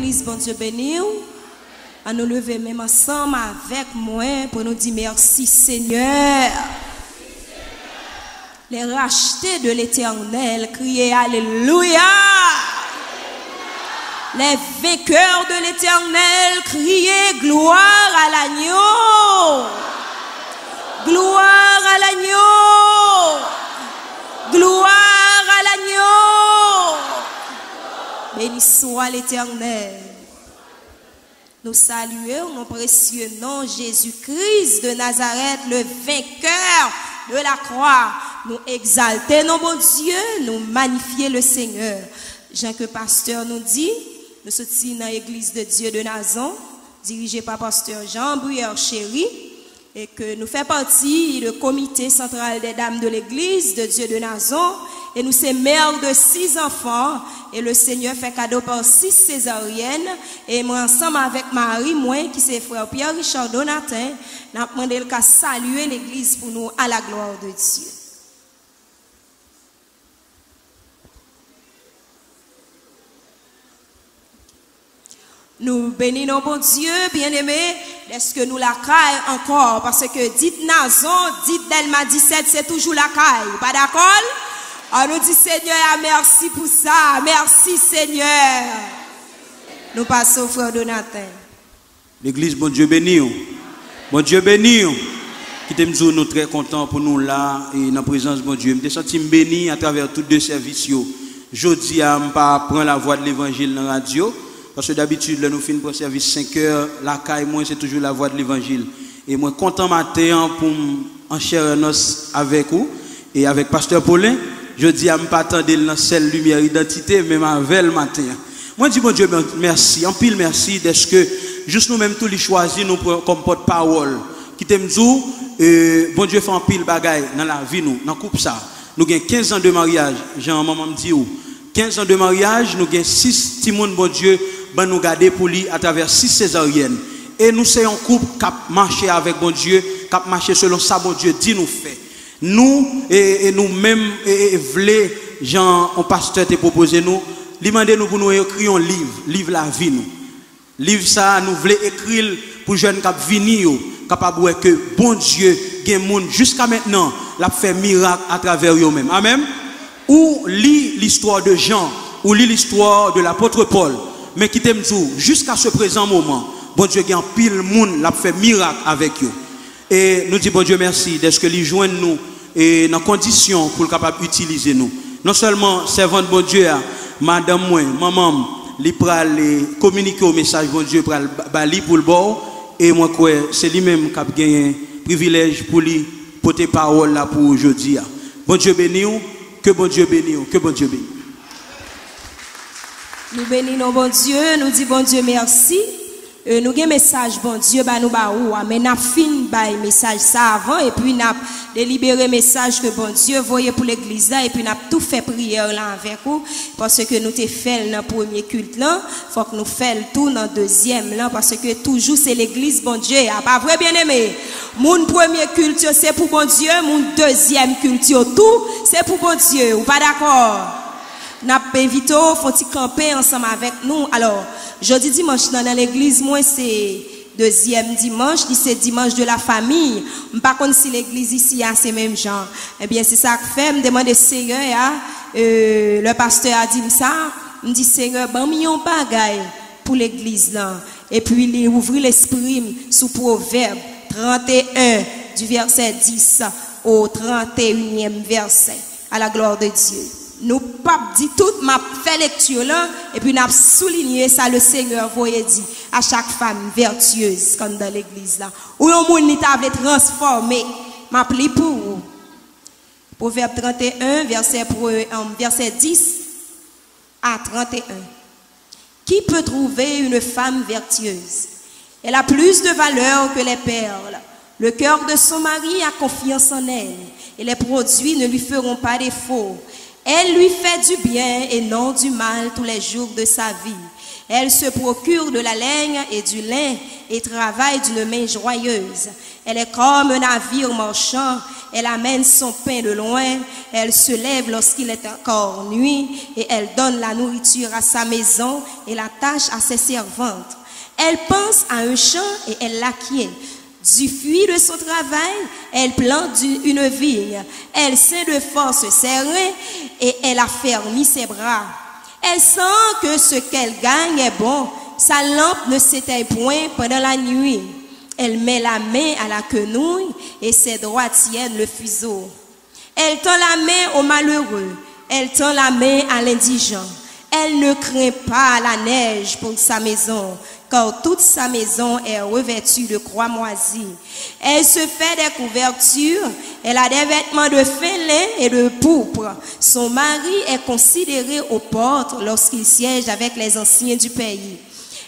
l'église, bon Dieu béni. À nous lever même ensemble avec moi pour nous dire merci Seigneur. Les rachetés de l'Éternel, criez Alléluia. Les vainqueurs de l'Éternel, criez gloire à l'agneau. Gloire à l'agneau. Gloire à l'agneau. Béni soit l'Éternel. Nous saluons mon précieux nom, Jésus-Christ de Nazareth, le vainqueur de la croix. Nous exalter nos bon Dieu, nous magnifier le Seigneur. Jean que pasteur nous dit, nous sommes dans l'église de Dieu de Nazon, dirigée par pasteur Jean Bruyère Chéri, et que nous faisons partie du comité central des dames de l'église de Dieu de Nazon, et nous sommes mères de 6 enfants, et le Seigneur fait cadeau par 6 césariennes, et moi ensemble avec Marie, moi qui c'est frère Pierre Richard Donatin, nous avons demandé le cas saluer l'église pour nous à la gloire de Dieu. Nous bénissons bon Dieu, bien-aimé, est-ce que nous la caille encore, parce que dites Nazon, dites Delma 17, c'est toujours la caille, pas d'accord? On nous dit Seigneur, merci pour ça, merci Seigneur. Nous passons au frère Donatin. L'église, bon Dieu béni. Bon Dieu béni. Qui t'aime dire, nous très contents pour nous là, et dans la présence de bon Dieu. Je me sens béni à travers tous deux services. Je dis à ne pas prendre la voix de l'évangile dans la radio. Parce que d'habitude, nous finissons pour service 5 heures, la caille, moi, c'est toujours la voix de l'évangile. Et moi, content matin pour en chair et os avec vous et avec Pasteur Paulin. Je dis à ne pas attendre dans celle lumière identité, même avec le matin. Moi, je dis, bon Dieu, merci. En pile, merci d'être que juste nous-mêmes, tous les choisis, nous comme porte-parole. Qui t'aime dire, bon Dieu fait en pile bagaille dans la vie, nous, dans coupe ça. Nous avons 15 ans de mariage. Jean-Maman me dit, 15 ans de mariage, nous avons 6 petits monde, bon Dieu, ben nous garder pour lui à travers 6 césariennes. Et nous sommes un couple qui a marché avec bon Dieu, qui a marché selon ça, bon Dieu dit nous fait. Nous, et nous-mêmes, voulons, Jean, un pasteur te proposé nous, demandez nous pour nous écrire un livre la vie nous. Livre ça, nous voulons écrire pour les jeunes qui viennent, capable que bon Dieu, gagne monde jusqu'à maintenant, l'a fait miracle à travers eux-mêmes. Amen. Ou lit l'histoire de Jean, ou lit l'histoire de l'apôtre Paul. Mais qui t'aime tout, jusqu'à ce présent moment, bon Dieu qui en pile monde l'a fait miracle avec eux. Et nous disons bon Dieu merci d'être que les joignent nous et dans conditions pour le capable d'utiliser nous. Non seulement servant de bon Dieu, madame moi, maman, li pral communiquer au message bon Dieu pral bali pour le bord et moi quoi c'est lui-même qui a gagné privilège pour lui porter parole là pour aujourd'hui. Bon Dieu béni, que bon Dieu béni, que bon Dieu béni. Nous bénissons bon Dieu, nous disons bon Dieu merci. Nous avons un message bon Dieu, bah nous bah ou, mais nous avons fini by message ça avant et puis nous avons délibéré message que bon Dieu voyait pour l'église là et puis nous avons tout fait prière là avec vous parce que nous t'ai fait dans le premier culte là, faut que nous fassions tout dans le deuxième là parce que toujours c'est l'église bon Dieu, pas vrai bien aimé. Mon premier culte c'est pour bon Dieu, mon deuxième culte tout c'est pour bon Dieu, ou pas d'accord? Nous avons invité à camper ensemble avec nous. Alors, jeudi dimanche dans l'église, moi c'est deuxième dimanche, c'est dimanche de la famille. Je ne sais pas si l'église ici a ces mêmes gens. Eh bien, c'est ça que fait. Je me demande Seigneur, le pasteur a dit ça. Je me dit Seigneur, ben, million bagaille pour l'église là. Et puis, il ouvre l'esprit sous Proverbe 31 du verset 10 au 31e verset. À la gloire de Dieu. Nous pas dit tout m'a fait lecture là et puis n'a souligné ça le Seigneur voyait dit à chaque femme vertueuse comme dans l'église là où un monde ni t'a transformer m'a pris pour Proverbe 31 verset 10 à 31. Qui peut trouver une femme vertueuse? Elle a plus de valeur que les perles. Le cœur de son mari a confiance en elle et les produits ne lui feront pas défaut. Elle lui fait du bien et non du mal tous les jours de sa vie. Elle se procure de la laine et du lin et travaille d'une main joyeuse. Elle est comme un navire marchand. Elle amène son pain de loin. Elle se lève lorsqu'il est encore nuit et elle donne la nourriture à sa maison et la tâche à ses servantes. Elle pense à un champ et elle l'acquiert. Du fruit de son travail, elle plante une vigne. Elle ceint de force ses reins et elle affermit ses bras. Elle sent que ce qu'elle gagne est bon. Sa lampe ne s'éteint point pendant la nuit. Elle met la main à la quenouille et ses doigts tiennent le fuseau. Elle tend la main au malheureux. Elle tend la main à l'indigent. Elle ne craint pas la neige pour sa maison, car toute sa maison est revêtue de croix moisies. Elle se fait des couvertures, elle a des vêtements de fin lin et de pourpre. Son mari est considéré aux portes lorsqu'il siège avec les anciens du pays.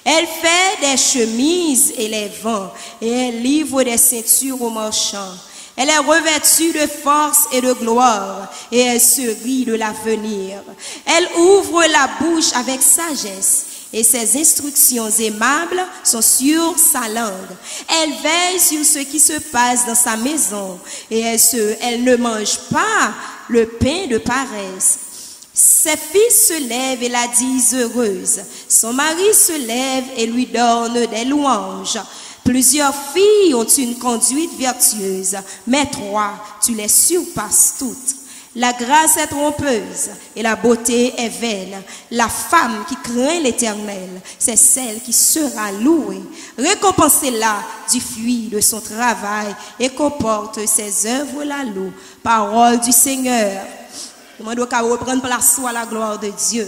Elle fait des chemises et les vend, et elle livre des ceintures aux marchands. Elle est revêtue de force et de gloire, et elle se rit de l'avenir. Elle ouvre la bouche avec sagesse, et ses instructions aimables sont sur sa langue. Elle veille sur ce qui se passe dans sa maison, et elle ne mange pas le pain de paresse. Ses fils se lèvent et la disent heureuse. Son mari se lève et lui donne des louanges. Plusieurs filles ont une conduite vertueuse, mais toi, tu les surpasses toutes. La grâce est trompeuse et la beauté est vaine. La femme qui craint l'Éternel, c'est celle qui sera louée. Récompensez-la du fruit de son travail et comporte ses œuvres la loue. Parole du Seigneur. Je dois reprendre place à la gloire de Dieu.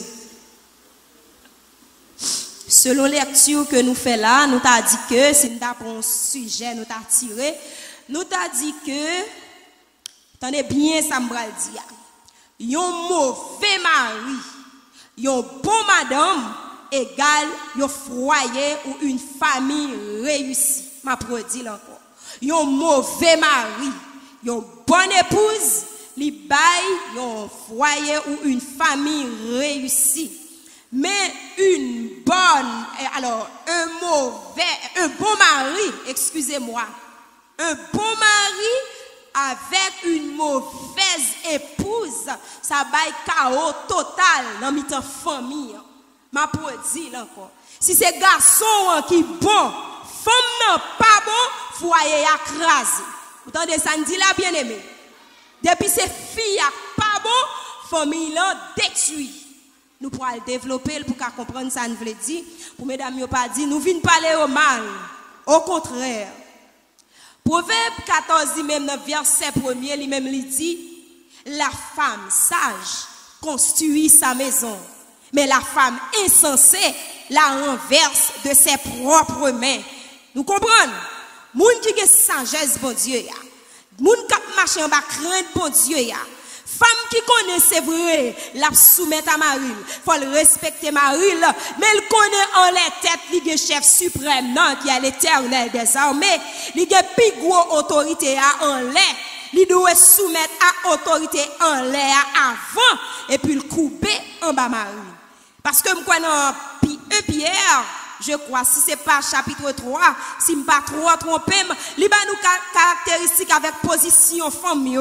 Selon la lecture que nous faisons là, nous t'a dit que, si nous avons un sujet, nous t'a tiré, nous t'a dit que, attendez bien ça me dit, un mauvais mari, un bon madame, égale un foyer ou une famille réussie. Ma produit encore. Un mauvais mari, une bonne épouse, li bail un foyer ou une famille réussie. Mais une bonne, alors un bon mari, excusez-moi, un bon mari avec une mauvaise épouse, ça bail chaos total dans notre famille. Ma produit là encore. Si c'est garçon qui bon, femme non pas bon, foyer écrasé. Vous entendez ça dit là bien aimé. Depuis ces filles pas bon, famille là détruit. Nous pourrons le développer pour comprendre ça nous veut dire. Pour mesdames, nous pas dit nous venons parler au mal. Au contraire. Proverbe 14 même dans verset 1er, lui même dit la femme sage construit sa maison, mais la femme insensée la renverse de ses propres mains. Nous comprenons? Moun qui a sagesse bon Dieu ya. Moun qui marche en bas crainte bon Dieu ya. Femme qui connaît c'est vrai, la soumettre à Marie, faut le respecter Marie, mais elle connaît en les têtes, il est chef suprême, non, qui est l'Éternel des armées, il est plus gros autorité en l'air, il doit soumettre à autorité en l'air avant, et puis le couper en bas Marie. Parce que moi, dans 1 Pierre, je crois, si c'est pas chapitre 3, si je ne pas trop trompé, il va nous caractéristiques avec position famille.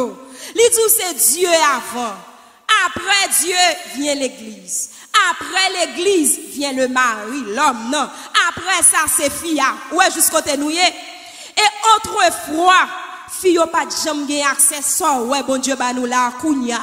Il dit c'est Dieu avant. Après Dieu vient l'église. Après l'église vient le mari, l'homme, non. Après ça, c'est fille. Ouais, jusqu'au tenouillé. Et autrefois, fille n'a pas de jamais accès ça. Ouais, bon Dieu, bah nous la kounya.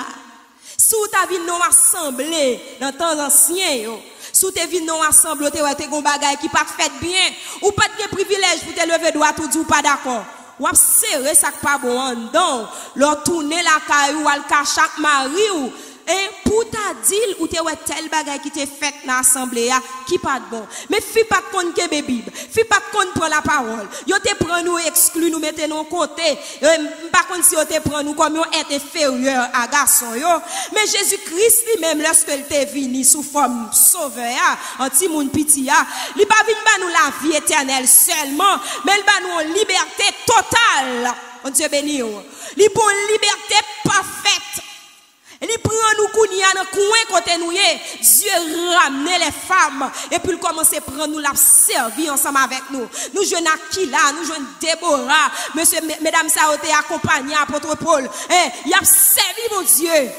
Sous ta vie non assemblée dans temps ancien, sous tes vies non assemblées, tu as des bagages qui pas fait bien, ou pas de privilège pour te lever droit tout dit ou pas d'accord. Ou ap serrer ça pas bon en dedans, leur tourner la caillou al ka chaque mari ou et pour ta dire ou te ouais tel bagage qui te fait dans l'assemblée qui pas bon. Mais fi pas konn ke Bible, fi pas konn prend la parole. Yo te prend nous exclu nous mettez nous côté. Pas konn si yo te prend nous comme on est inférieur à garçon yo. Mais Jésus-Christ lui-même lorsque il était venu sous forme sauveur, anti moun piti a, il pas vinn ba nous la vie éternelle seulement, mais il ba nous une liberté totale. On Dieu béni. Il pour liberté parfaite. Il prend nous kounia dans coin côté nous Dieu ramener les femmes et puis il commence à prendre nous la servir ensemble avec nous. Nous jeunes Aquila, nous jeunes Déborah, monsieur mesdames ça été accompagné apôtre Paul. Il a servi mon Dieu.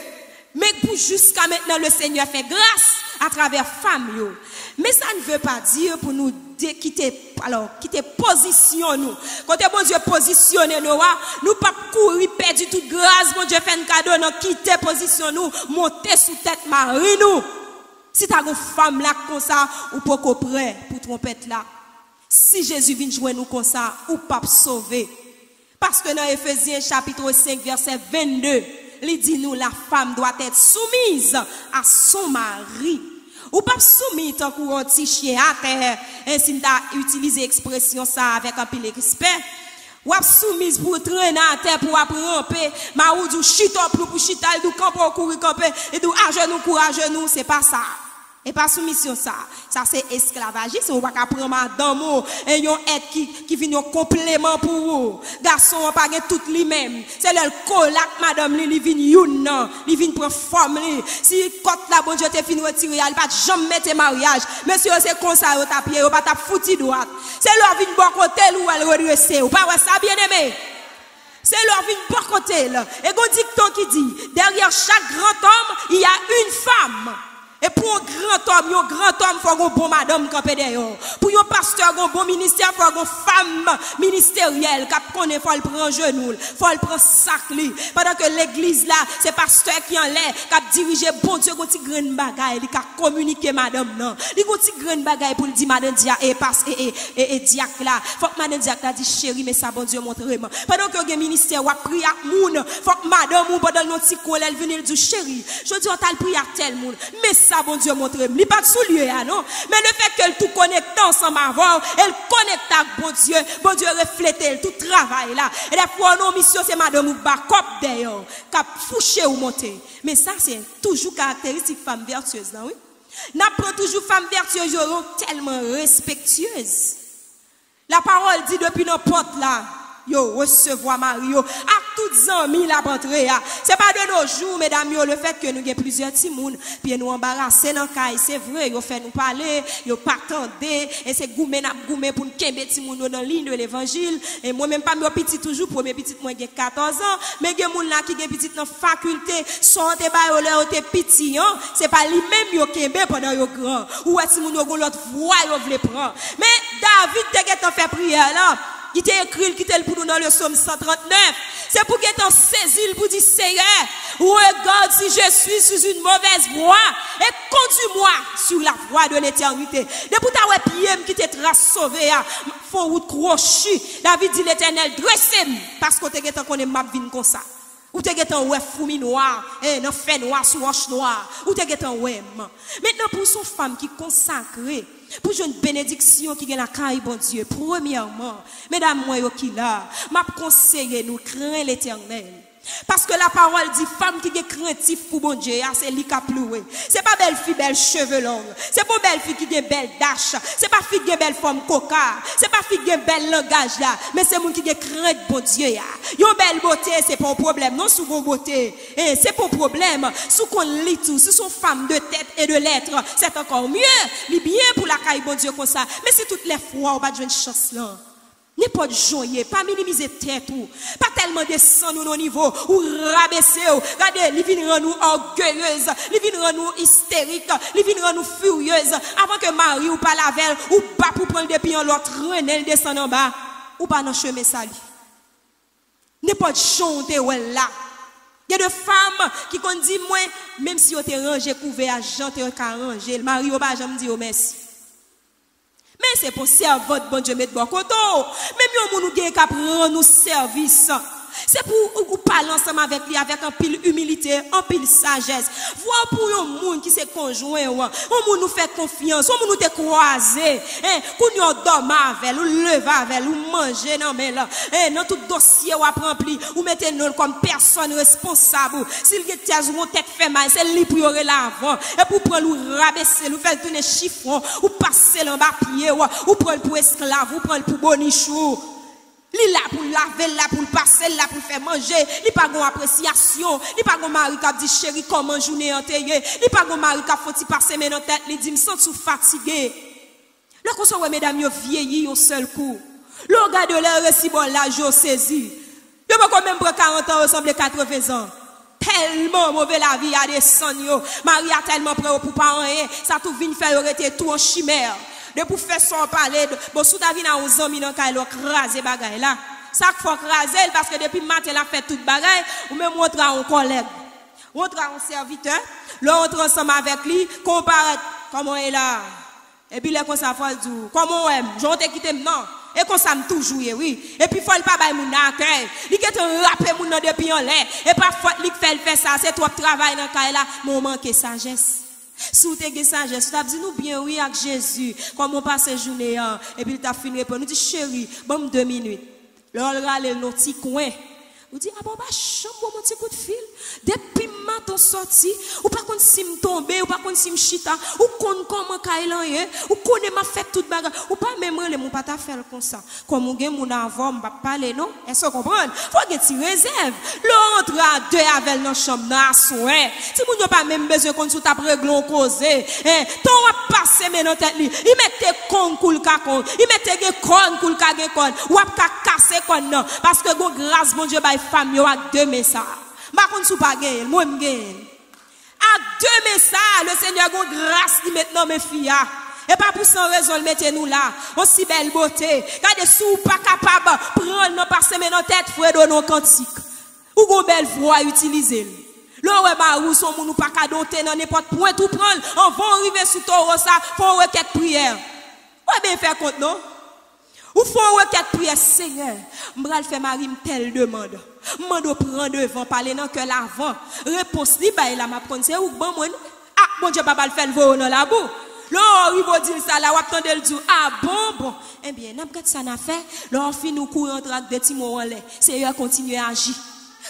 Mais pour jusqu'à maintenant le Seigneur fait grâce à travers femmes yo. Mais ça ne veut pas dire pour nous quitter position nous. Quand bon Dieu positionne nous pas courir perdre toute grâce, bon Dieu fait un cadeau non quitter position nous, monter sous tête Marie nous. Si tu as une femme là comme ça ou pas prêt pour trompette là. Si Jésus vient jouer nous comme ça ou pas sauver. Parce que dans Éphésiens chapitre 5 verset 22, il dit nous la femme doit être soumise à son mari. Ou pas soumis tant qu'on petit chien à terre, ainsi t'a utilisé expression ça avec un peu de respect. Ou soumise pour traîner à terre pour ramper, ma ou du chita pour chita, du camp pour courir camper et du à genoux, c'est pas ça. Et pas soumission ça. Ça c'est esclavagisme. On va pas prendre madame et yon aide qui vient un complément pour vous. Garçon on pas gen tout lui-même. C'est le colac madame li vient youn nan, li vient prendre forme li. Si côte la bon Dieu te fin retirer, il pas jamais mettre mariage. Monsieur c'est comme ça au tapier, ou pas tap fouti droite. C'est leur vinn bon côté ou elle redresser. Ou pas ouais ça bien aimé. C'est leur vinn bon côté là. Et gon dicton qui dit derrière chaque grand homme, il y a une femme. Et pour un grand homme, faut un bon madame campé derrière. Pour un pasteur, un bon ministère, faut une femme ministérielle qui connaît, faut le prendre genou, faut le prendre sac li. Pendant que l'église là, c'est pasteur qui en l'air, qui dirige bon Dieu, qui a une bagaille, qui a communiqué madame non. Il a une bagaille pour dire madame dia et passe et diac là. Faut que madame diac là dit chérie, mais ça bon Dieu montre-moi. Pendant que le ministère a prié à moun, faut que madame ou pendant notre petit col, elle vient dire chérie, je dis on t'a prié à tel monde. Mais ça bon Dieu montre il pas de soulier non mais le fait qu'elle tout connecte ensemble avant elle connecte avec bon Dieu reflète tout travail là et la fois non mission c'est madame ou backup d'ailleurs cap foucher ou monter mais ça c'est toujours caractéristique femme vertueuse là oui n'apprend toujours femme vertueuse tellement respectueuse la parole dit depuis nos portes là yo recevoir Mario à toutes amis la rentrée c'est pas de nos jours mesdames yo le fait que nous avons plusieurs petits monde puis nous embarrasser dans caille c'est vrai yo fait nous parler yo pas attendre et c'est goumé pour nous kembe petit monde dans ligne de l'évangile et moi même pas mes petit toujours premier petit moi j'ai 14 ans mais gen monde là qui gen petit dans faculté sont te ba yo leur te petit c'est pas lui même yo kembe pendant yo grand ou si monde yo l'autre voix yo vle prendre mais David te fait prière là il t'a écrit qui tel pour nous dans le psaume 139. C'est pour qu'il t'en saisisse pour dire Seigneur, regarde si je suis sous une mauvaise voie et conduis-moi sur la voie de l'éternité. Depuis ta pied qui te trace sauvé, faut route crochue. David dit l'Éternel dressez-moi parce que tu es qu'on est m'a vinn comme ça. Ou te getan ouais fourmi noir, non fait noir sous roche noire. Ou te getan ouais. Maintenant pour son femme qui consacrée, pour une bénédiction qui vient la caille bon Dieu. Premièrement, mesdames moi qui là, m'a conseillé nous craindre l'Éternel. Parce que la parole dit femme qui est craintif pour bon Dieu, c'est lui qui a ploué. C'est pas belle fille, belle cheveux longs. C'est pas belle fille qui est belle dash. C'est pas fille qui est belle forme coca. C'est pas fille qui est belle langage là. Mais c'est moun qui est crainte bon Dieu. Yon belle beauté, c'est pas un problème. Non, sous bon beauté. C'est pas un problème. Sous qu'on lit tout, sous son femme de tête et de lettres, c'est encore mieux. Li bien pour la caille bon Dieu comme ça. Mais si toutes les fois, on va jouer une chance là. N'est pas de joyer, pas minimiser tête ou, pas tellement descendre au niveau ou rabaisser ou. Regardez, il vient rendre nous orgueilleuse, il vient rendre nous hystérique, il vient rendre nous furieuse. Avant que Marie ou pas la veille ou pas pour prendre des pieds en l'autre, traîner descend en bas ou pas dans le chemin sali. N'est pas de chanter ou là. Il y a des femmes qui ont dit moi, même si on te rangé couvert à Jean, te rangé, le mari ou pas jamais dit merci. Mais c'est pour servir bon Dieu mettre bon côté. Même nous qui prendre nous service. C'est pour parler ensemble avec lui avec un pile humilité, un pile sagesse. Voir pour un monde qui se conjoint, un monde nous fait confiance, un monde nous te croiser, qu'on nous dorme avec, ou lever avec, ou manger non mais là, dans tout dossier ou rempli, ou mettez nous comme personne responsable. S'il y a tête fait mal, c'est lui pour y l'avant et pour prendre nous rabaisser, nous faire tourner chiffon, ou passer en bas pied, ou prendre pour esclave, ou prendre pour bonichou. Li là pour laver, là pour passer, là pour faire manger. Li pas gon appréciation. Li pas gon mari qui dit chérie comment journée enterré. Li pas gon mari qui faut passer mais dans tête, li dit me sens sous fatigué. Là qu'on soit mesdames yo vieilli un seul coup. Le regarde leur récit bon l'âge yo saisi. Yo pas quand même prendre 40 ans ressemble 80 ans. Tellement mauvais la vie a descendre yo. Marie a tellement prêt pour pas rien, ça tout vient faire arrêter tout en chimère. De pour faire son parler bon sous ta vie na 11 ans mi nan kay lo craser bagay là. Ça faut craser parce que depuis matin la fait toute bagay ou même montre à un collègue. Montre à un serviteur, l'autre ensemble avec lui, compare comment il est là. Et puis, les comme ça, faut dire, comment on aime, j'en ai quitté non. Et comme ça, me toujours, oui. Et puis, faut pas bailler mon accueil. Il get rapper mon depuis en l'air. Et parfois, il fait ça, c'est toi qui travailles dans le cas là, mais on manque sagesse. Si vous avez sagesse, vous avez dit nous bien, oui, avec Jésus, comme on passe journée, et puis, il t'a fini répondre, nous dit, chérie, bon, 2 minutes. Là, on râle nos petits coins. Vous dites, ah bon, bah, chambre, mon petit coup de fil. Depuis matin sorti, ou pas contre si me tomber, ou pas contre si me chita, ou contre comment kailan yé, ou connaît ma fête toute bagarre, ou pas même le mon pas ta faire comme ça. Comme on gagne mon avant, m'pa parler non. Est-ce que vous comprenez? Faut que tu réserves. L'autre à 2 avec dans chambre na soin. Si vous n'avez pas même besoin qu'on sous ta réglon causer, ton va passer mais dans tête li. Il mette con koul ka con, il mette ge con koul ka ge con, ou a ka casser con non parce que go grâce bon Dieu bay femme yo ak 2 messages. Ma kon sou pas gagne, moi me gagne. À 2 messages, le Seigneur a grâce li maintenant mes filles. Et pas pour sans raison le mettez nous là. Aussi belle beauté. Regardez sous pas capable prendre non passer mais dans tête frère non cantique. Ou gon belle voix utiliser. Là ouais marou son moun pas ka doter dans n'importe point tout prendre. On va arriver sous toro ça, faut requête prière. Ouais bien faire compte non? Ou faut requête prière Seigneur. M'bral fait mari telle demande. Mando prend devant parler dans cœur l'avant. Réponse li ba la m'a prendre c'est ou bon moi. Ah bon Dieu papa le faire le voir dans la boue. Là il va dire ça là ou attendre le dire ah bon. Eh bien n'a pas ça n'a fait. Là on finit nous courir entre des petits mots en l'air. Seigneur continue à agir.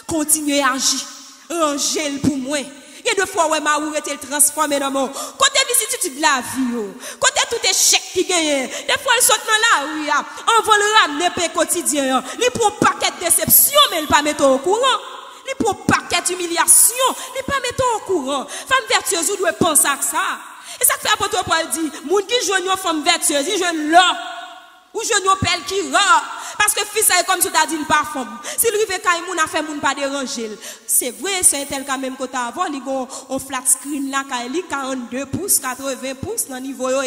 Continuez à agir. Ranger pour moi. Et deux fois, ouais, ma ou était transformé dans mon. Côté vicissitude de la vie, côté tout échec qui gagne. Des fois, il saute dans la rue, on va le ramener pour le quotidien. Il prend un paquet de déception, mais il ne pas mettre au courant. Il prend un paquet d'humiliation, il ne pas mettre au courant. Femme vertueuse, vous devez penser à ça. Et ça fait apôtre Paul dit, moun qui joue une femme vertueuse, il joue là. Ou je nous pelle qui rend. Parce que fils est comme si tu as dit le parfum. S'il rive kay moun a fait moun pas déranger. C'est vrai, c'est tel quand même que tu as avant, il gon on flat screen là kay li 42 pouces, 80 pouces dans niveau yo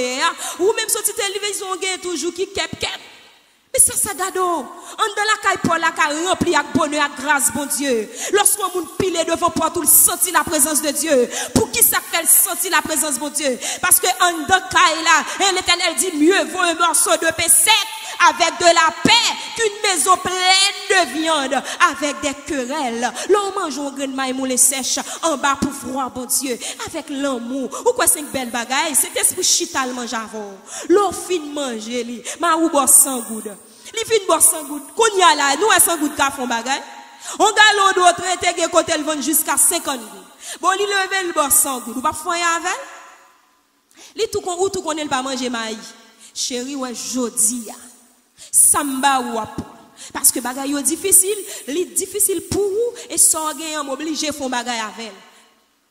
ou même si tu télévision gagne toujours qui kep. Mais ça gado. En dans la caille Paul la caille rempli avec bonheur avec grâce bon Dieu. Lorsqu'on moun pile devant porte tout senti la présence de Dieu. Pour qui ça fait sentir la présence bon Dieu? Parce que en dans caille là, l'Éternel dit mieux vaut un morceau de pain sec avec de la paix qu'une maison pleine de viande avec des querelles. L'on mange un grain de maïs moulé sèche en bas pour froid bon Dieu avec l'amour. Ou quoi c'est une belle bagaille, c'est esprit chital mange avant. L'on fin manger li, ma ou boire sans goutte. Li fin boire sans goutte. Qu'on y a là, nous sans goutte ka font bagaille. On galon d'autre traité côté le vendre jusqu'à 50 gouttes. Bon li lever le boire sans goutte, ou pas foyer avec. Li tout kon ou tout connaît pas manger maïs. Chérie ouais jodi ya. Samba ou apprend. Parce que bagay yo difficile, li difficile pour vous et sans gain obligé font bagay avec.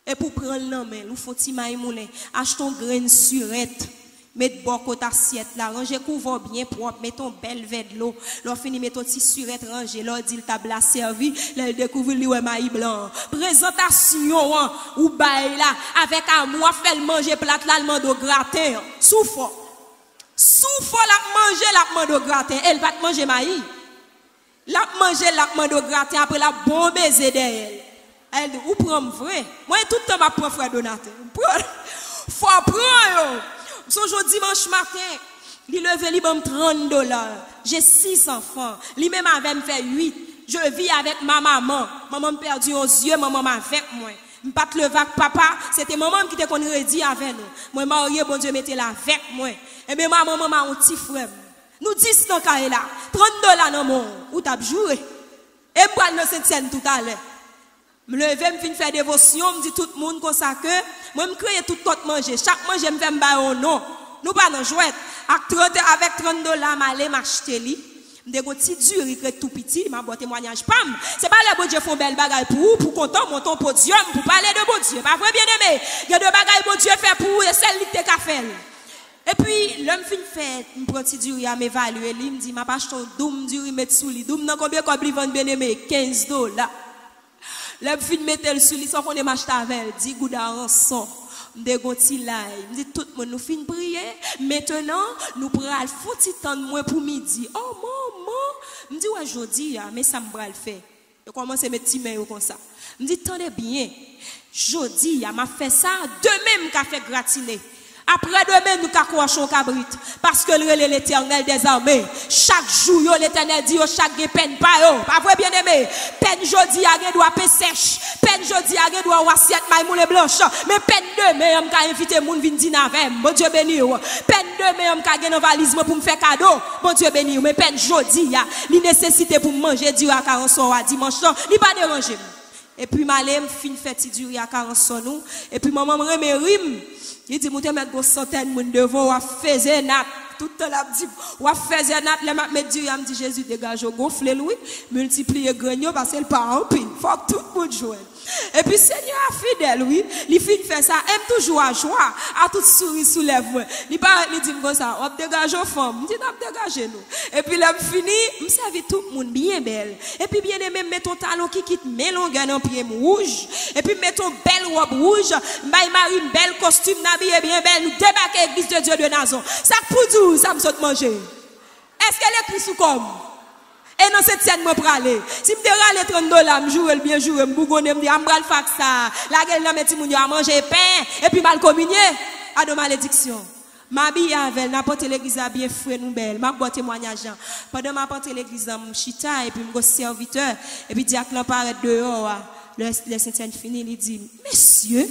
Et pour prendre la main, nous faut ti maïs moulin, achetons graine surette. Mettez bon côté assiette là, ranger couvre bien propre, mettons belle verre de l'eau. Leur fini mettons ti surette ranger, leur dit le table servi, leur découvre li ouais maïs blanc. Présentation ou bail là avec amour fait le manger plate l'allemand de gratin. Souffle. Souffle la manger la de gratin, elle va te manger maïs. La manger la de gratin après la bon baiser d'elle. Elle dit ou prend vrai. Moi tout le temps m'a prend frère Donateur. Faut prendre. Son jour dimanche matin, il levé li bam $30. J'ai 6 enfants. Lui même avait me fait 8. Je vis avec ma maman. Maman me perdu aux yeux, maman avec moi. M'pas te lever avec papa, c'était maman qui te qu'on redit avec nous. Moi marié bon Dieu mettez là avec moi. Et bien ma maman m'a un petit frère. Nous 10 dans caille là. $30 dans mon ou t'as joué. Et moi dans cette scène tout à l'heure. Me lever me fin faire dévotion, me dit tout le monde comme ça que moi me créer tout côté manger. Chaque manger me fait me bailler non. Nous pas dans jouet. Avec $30 m'aller m'acheter li. M'de gon ti dur, il tout petit, m'a bon témoignage pam. C'est pas le bon Dieu font belle bagaille pour content monton podium pour parler de bon Dieu. Pas vrai bien aimé. Il y a de bagaille bon Dieu fait pour celle qui te ka fait. Et puis l'homme fin fait, me prend ti dur à m'évaluer, il me dit m'a pas acheté doum dur mettre sous li. Doum nan combien comme li vendre bien aimé $15. L'homme fin mettre sous li sans qu'on ait m'acheter avec 10 gouda rançon. De gonti là, me dit tout le monde nous fin prier. Maintenant, nous pral fouti temps de moins pour midi. Oh maman, me dit ouais jodi mais ça me bral faire. Je commence à mettre petit main comme ça. Me dit tendez bien. Jodi m'a fait ça, demain m'a fait gratiner. Après demain, nous avons cabrit. Parce que l'Éternel des armées, chaque jour, l'Éternel dit, chaque peine pas vrai bien aimé. Peine jodi, a doit pain sèche. Peine jodi, a doit assiette maïmoule blanche. Mais peine demain, on invité moun vin dîner avec. Bon Dieu béni. Peine demain, on gagner une valise pour me faire cadeau. Bon Dieu béni. Mais peine jodi, li nécessité pour manger du à 40 soir dimanche, li pas déranger. Et puis malem fin fait du à 40 soir nous. Et puis maman me remet rim. Il dit, moi, mettre une centaine de devant, ou à faire nat. Tout le temps, dit, ou à faire nat, les mettre du, il me dit, Jésus, dégage, gonfle, lui, multiplier grignon, parce qu'il part en pile. Faut que tout le monde joue. Et puis, Seigneur a fidèle, oui, il fait ça, aime toujours à joie, à toute souris sous les voix. Il dit comme ça, on dégage aux femmes, il dit, on dégage nous. Et puis, là, fini, je servis tout le monde bien belle. Et puis, bien aimé, mets ton talon qui quitte mes longueurs dans pied rouge. Et puis, mets ton belle robe rouge, marie une belle costume, n'habillé bien belle, nous débarquer l'église de Dieu de Nazon. Ça pour dire, ça me saute manger. Est-ce qu'elle est prise sous comme? Et dans cette scène, je vais aller. Si je râle $30, je joue le bien jouer, je bougonne, je dis, je vais faire ça. La gueule, je vais mettre à manger pain, et puis mal communier. À de malédiction. Ma bille avec, n'importe l'église a bien fouet nous belle. Ma boîte témoignage. Pendant ma porte l'église, je chita, et puis je suis serviteur, et puis diacre paraît dehors. Le Saint-Saint fini, il dit, Monsieur,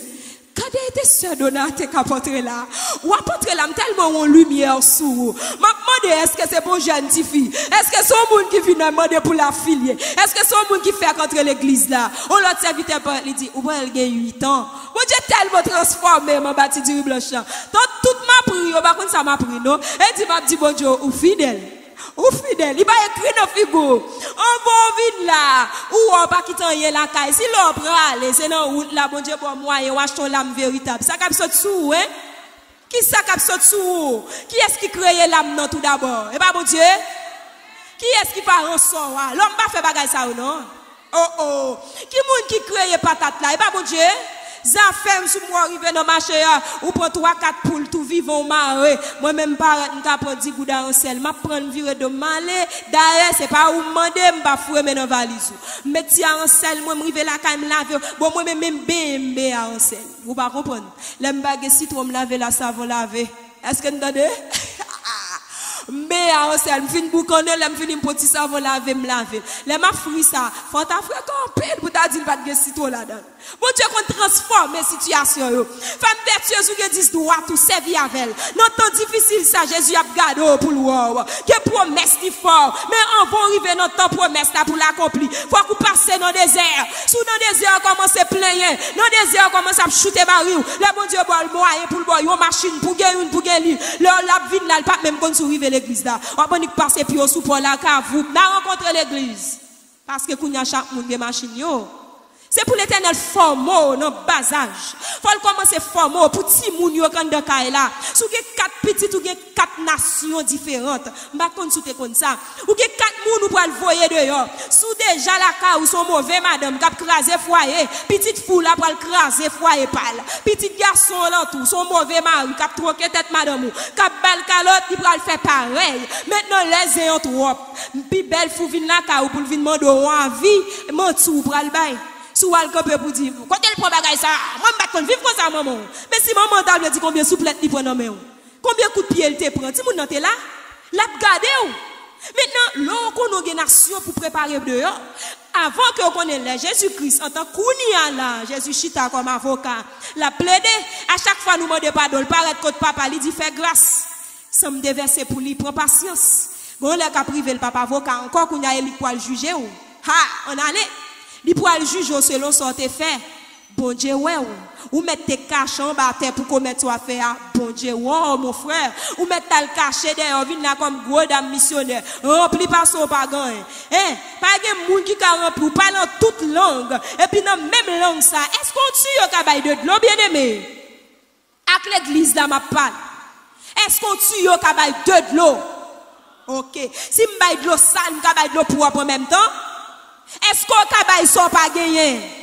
quand était sœur Donate qui apporté là, ou apporté là tellement en lumière sur vous. M'a demandé est-ce que c'est pour jeune fille? Est-ce que c'est un monde qui vient demander pour la fille? Est-ce que c'est un monde qui fait contre l'église là? On l'a serviteur il dit ou elle a 8 ans. Bon Dieu tellement transformé mon bâti du blanche. Toute ma prière, par contre ça m'a pris non. Et dit m'a dit bon Dieu ou fidèle. Ou fidèle, il va écrire dans figure. On va vide là, ou on pas quitter la caille. Si l'on prend aller, c'est dans route là, bon Dieu bon moyen, ou acheter l'âme véritable. Ça cap saute sous, hein? Qui ça cap saute sous? Qui est-ce qui crée l'âme non tout d'abord? Et pas bon Dieu? Qui est-ce qui part en son? L'homme pas fait bagay ça ou non? Oh. Qui moun qui crée patate là? Et pas bon Dieu? Ça ferme sous moi arriver dans marché ou prend 3-4 poules tout vivant maré moi même pas m'ta prend 10 gouda en sel m'a prendre virer de malé d'ailleurs c'est pas ou demander m'pa fouer dans valise mettre en sel moi m'river la caille me laver bon moi même bembe en sel vous pas comprendre l'aime baguer citron me laver la savon laver est-ce que vous entendez mais en sel me fin bouconner l'aime fin me petit savon laver me laver les m'a fri ça faut ta frère complet pour ta dire pas de citron là-dedans. Bon Dieu qu'on transforme les situations. Femme vertueuse ou qui disent droit tout servir avec elle. Non temps difficile ça Jésus a gardé pour le que promesse ni fort mais on va arriver dans temps promesse là pour l'accomplir. Faut qu'on passe dans le désert. Sous dans le désert commence à plaigner. Dans le désert commence à shooter baril. Le bon Dieu boit le moyen pour le boire une machine pour gagner une pour gagner. Le la vide là pas même quand arriver l'église là. On va passer puis au sous pour la cave vous rencontrer l'église. Parce que kounya chaque monde des machines yo. C'est pour l'Éternel formo dans bas âge. Faut commencer formo pour ti moun yo kan de kay là. Sou gen 4 petites ou gen 4 nations différentes. M'pa konn sou te konn ça. Ou gen 4 moun ou pral voyer dehors. Sou déjà la ka ou son mauvais madame k'ap craser foyer. Petite fou la pral craser foyer pal. Petit garçon là tout son mauvais mari k'ap troquer tête madame ou. K'ap bal calotte il pral faire pareil. Maintenant les ayant trop. Pi belle fou vinn la ka ou pour vinn mande envie, menti ou pral bay. Sou al camper pour dire quand elle prend bagay ça moi m'pa vivre comme ça maman mais si maman t'a dit combien souplette il prend dans main combien coup de pied elle te prend ti moun nan te là l'a garder maintenant l'on connait une nation pour préparer dehors avant que on connaisse Jésus-Christ en tant qu'ounia là Jésus chita comme avocat la plaider à chaque fois nous demander pardon paraît contre papa il dit fait grâce ça me déverser pour lui prend patience bon les ka privé le papa avocat encore qu'on a éli pour le juger ou ha on allait il pourra le juger selon son fait. Bon Dieu, ouais, Ou mettre tes cachets en bas terre pour commettre toi faire. Bon Dieu, wow, mon frère. Ou mettre ta le cachet derrière, vin là comme gros dame missionnaire. Rempli par son pagan. Pas de monde qui a rempli, ou parle en toute langue. Et puis dans même langue ça, est-ce qu'on tue au cabay de l'eau, bien aimé? Avec l'église là, ma parle. Est-ce qu'on tue au cabay de l'eau? Ok. Si m'baille de l'eau sale, m'baille de l'eau propre en même temps. Est-ce qu'on cabay sont pas gagné?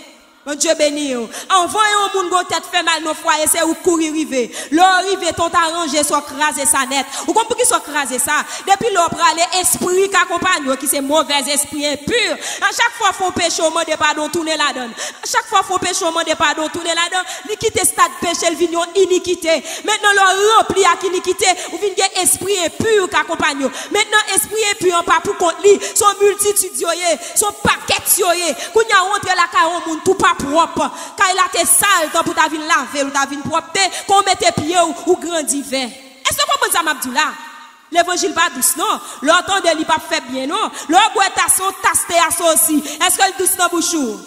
Mon Dieu béni. Envoyez un monde qui tête fait mal dans foyer, c'est où courir river. L'or river ton arrangé soit craser sa net. Ou comme pour qu'ils soit craser ça. Depuis l'or pralé esprit qui accompagne qui c'est mauvais esprit impur. À chaque fois faut péché au monde pardon tourner la donne. À chaque fois faut péché au monde pardon tourner la donne. Li quitter stade péché, le vignon iniquité. Maintenant l'or rempli avec iniquité, ou vinn gen esprit impur qui accompagne. Maintenant esprit impur pas pour compte li, son multitude yoyé, son paquet yoyé. Kounya rentre la caron monde tout pas propre. Quand il a été sale, pour ta vie laver ou ta vie propre, qu'on mette pied ou grandi vert. Est-ce que vous comprenez ça, Mabdoula? L'évangile pas douce, non? L'entendre, il pas fait bien, non? L'or boit ta son, taste à aussi. Est-ce que le douce dans bouchou?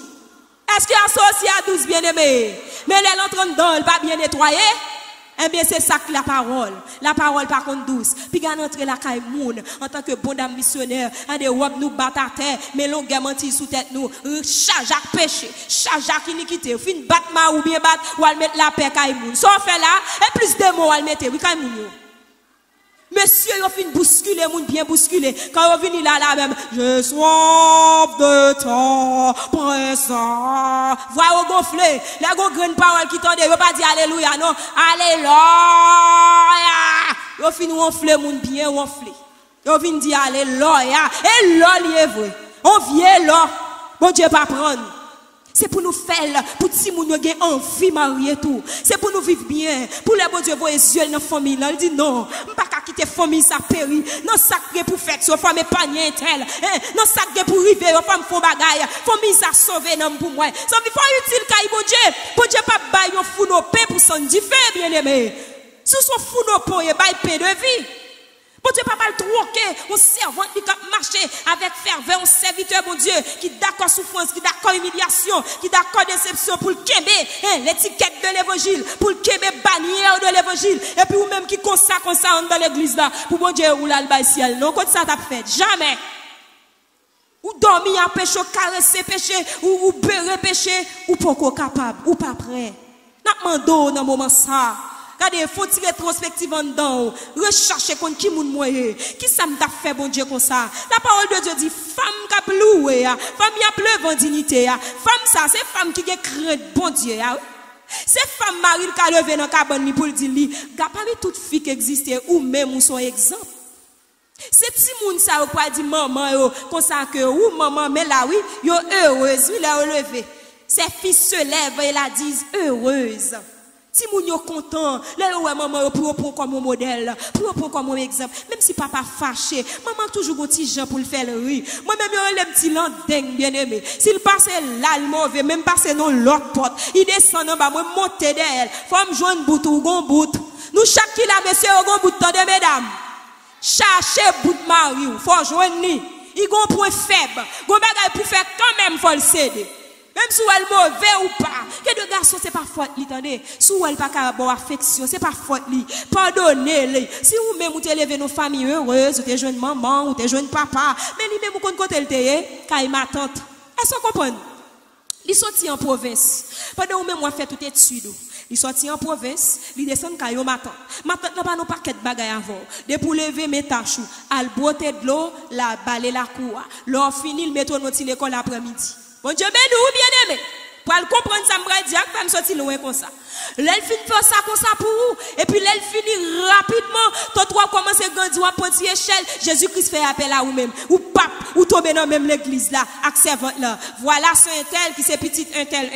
Est-ce que associé à douce bien aimé? Mais elle entre dedans, elle pas bien nettoyé? Eh bien, c'est ça que la parole. La parole, par contre, douce. Puis, quand on entre la caille moun, en tant que bon dame missionnaire, en des wop nous battent à terre, mais l'on menti sous tête nous, charge à péché, charge à iniquité, fin battre ou bien battre, ou elle mettre la paix caille moun. Ça fait là, et plus de mots, elle mette, oui, caille moun. Monsieur, il fin bousculer, moun bien bousculer. Quand on vient là même, je soif de temps présent. Voyez au gonflé. Les grandes paroles qui tendent, il ne pas dire alléluia, non. Alléluia. Il fin gonfler, moun bien gonflé. Il vient dire alléluia. Et là, il est vrai. On vient là. Bon Dieu, pas prendre. C'est pour nous faire, pour si nous avons envie de marier tout. C'est pour nous vivre bien. Pour les bon Dieu, voir les yeux dans la famille. Il dit non, je ne peux pas quitter la famille, ça périt. Non, ça pour faire, ça femme épargner tel. Non, ça pour arriver, femme font bagaille. Famille, ça sauver non pour moi. Ça veut dire utile, car bon Dieu. Bon Dieu, pas bailler un fou nos paix pour s'en differ, bien aimé. Si son fou nos paix, il baille paix de vie. Bon Dieu, pas mal troquer, on servant qui marcher avec ferveur, un serviteur, bon Dieu, qui d'accord souffrance, qui d'accord humiliation, qui d'accord déception pour le kébé, l'étiquette de l'évangile, pour le kébé bannière de l'évangile, et puis ou même qui consacre dans l'église là, pour bon Dieu, ou là, le ciel. Non, quand ça t'a fait, jamais. Ou dormir à péché, caresser péché, ou beurrer péché, ou pas capable, ou pas prêt. N'a demandé dans moment ça. Regardez, il faut tirer rétrospective en dedans. Rechercher contre qui moun moye. Qui ça m'a fait, bon Dieu, comme ça? La parole de Dieu dit, femme qui a ploué, femme qui a pleuvé en dignité. Femme ça, c'est femme qui a créé, bon Dieu. C'est femme mari qui a levé dans la cabane pour dire, il n'y a pas toute fille qui existe, ou même ou son exemple. C'est petit moun ça, ou pas dit maman, comme ça que, ou maman, mais là, oui, yo heureuse, il a levé. Ses fils se lèvent et la disent heureuse. Si moun yo content, là ouais maman pour prendre comme modèle, pour prendre comme exemple, même si papa fâché, maman toujours un petit gens pour le faire rire. Moi même yo le petit landing bien aimé. S'il passe là le mauvais, même passer dans l'autre porte, il descend en bas, moi monter derrière. Faut me joindre bout ou gon bout. Nous chaque qui la monsieur gon bout de mesdames. Chercher bout mari, faut joindre ni. Il gon point faible. Gon bagay pour faire quand même faut le céder. Même si elle mauvais ou pas, que de garçons c'est pas faute li tendez. Si elle pas capable affection, c'est pas faute li. Pardonnez-les. Si vous même vous élevez nos familles heureuses, ou t'es jeune maman, ou t'es jeune papa, mais lui même vous connaissez côté le té, car ma tante. Est-ce que vous comprenez? Il sorti en province. Pendant où même moi fait toute étude. Il sorti en province, il descend caillou ma tante. Ma tante n'a pas nos paquets de bagages avant. De pour lever mes tachou, al botter de l'eau, la balayer la cour. L'on fini le mettre dans l'école l'après-midi. Bon Dieu, ben nous, bien aimé. Pour comprendre ça, je vais dire que je vais sortir loin comme ça. L'elle finit faire ça comme ça pour vous. Et puis l'elle finit rapidement. Toi, trois commencez à grandir à petit échelle. Jésus-Christ fait appel à vous-même. Ou pape, ou tomber dans même l'église là. Accepte là. Voilà ce un tel qui c'est petit un tel.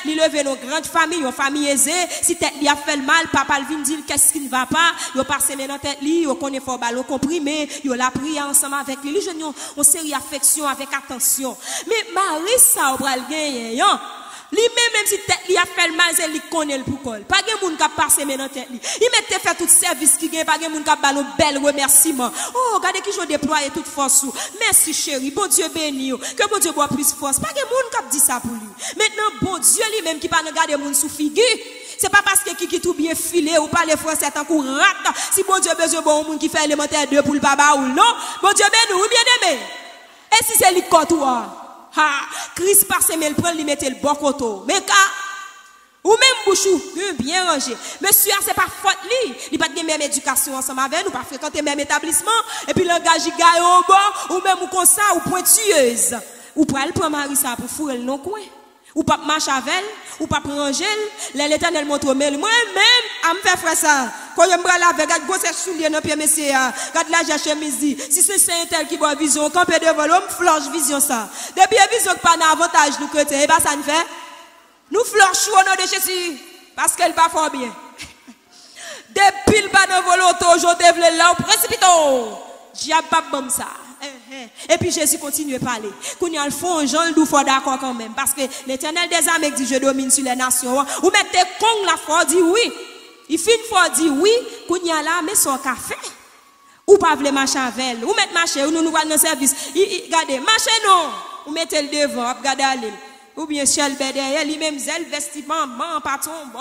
Il levé nos grandes familles, une famille aisée. Si tête lui a fait le mal, papa vient dire qu'est-ce qui ne va pas. Il passe dans tête lui, il connaît fort ballon comprimé. Il l'a pris ensemble avec lui. On série affection avec attention. Mais Marie, ça, on va le gagner. Lui-même, si tête li a fait le mal, c'est lui qui connaît le pourquoi. Pas de monde qui a passé dans tête li. Il mette fait tout service qui gagne, pas de monde qui a ballon bel remerciement. Oh, regardez qui je déploie toute force. Merci chérie, bon Dieu béni. Que bon Dieu boit plus force. Pas de monde qui a dit ça pour lui. Maintenant, bon Dieu lui-même qui pas regarder monde sous figure. C'est pas parce que qui tout bien filé ou parle français tant qu'on rate. Si bon Dieu besoin bon monde qui fait élémentaire 2 pour le baba ou non, bon Dieu béni, ou bien aimé. Et si c'est lui toi? Ha, Christ passe mais il prend lui mettre le bon côté. Mais quand ou même bouchou, bien rangé. Monsieur, c'est pas faute lui. Il pas de même éducation ensemble avec nous, pas fréquenter même établissement et puis langage gagne au bon ou même ou comme ça ou pointueuse. Ou pral prendre mari ça pour fourrer le non coin. Ou pas marcher avec elle, ou pas ranger l'Éternel montre mais moi-même à me faire faire ça. Quand je me bral avec gade gros soulier dans pied monsieur, gade la chemise si c'est un tel qui voit vision, camper devant l'homme flanche vision ça. Depuis vision pas d'avantage nous chrétiens, et pas ça nous fait. Nous flanchons au nom de Jésus parce qu'elle pas fort bien. Depuis le pas dans volonté, je devais là au précipito. Diable pas bon ça. Et puis Jésus continue à parler. Quand il y a le fond, Jean le faut d'accord quand même. Parce que l'Éternel des armées dit je domine sur les nations. Ou mettez con la foi dit oui. Il fait une fois dit oui. Quand il y a là, mais son café. Ou pas vle marcher avec elle. Ou mettre marcher. Ou nous allons dans le service. Regardez, marcher non. Ou mettez le devant. Regardez aller. Ou bien Shell derrière lui-même zèle vestiment man patron bon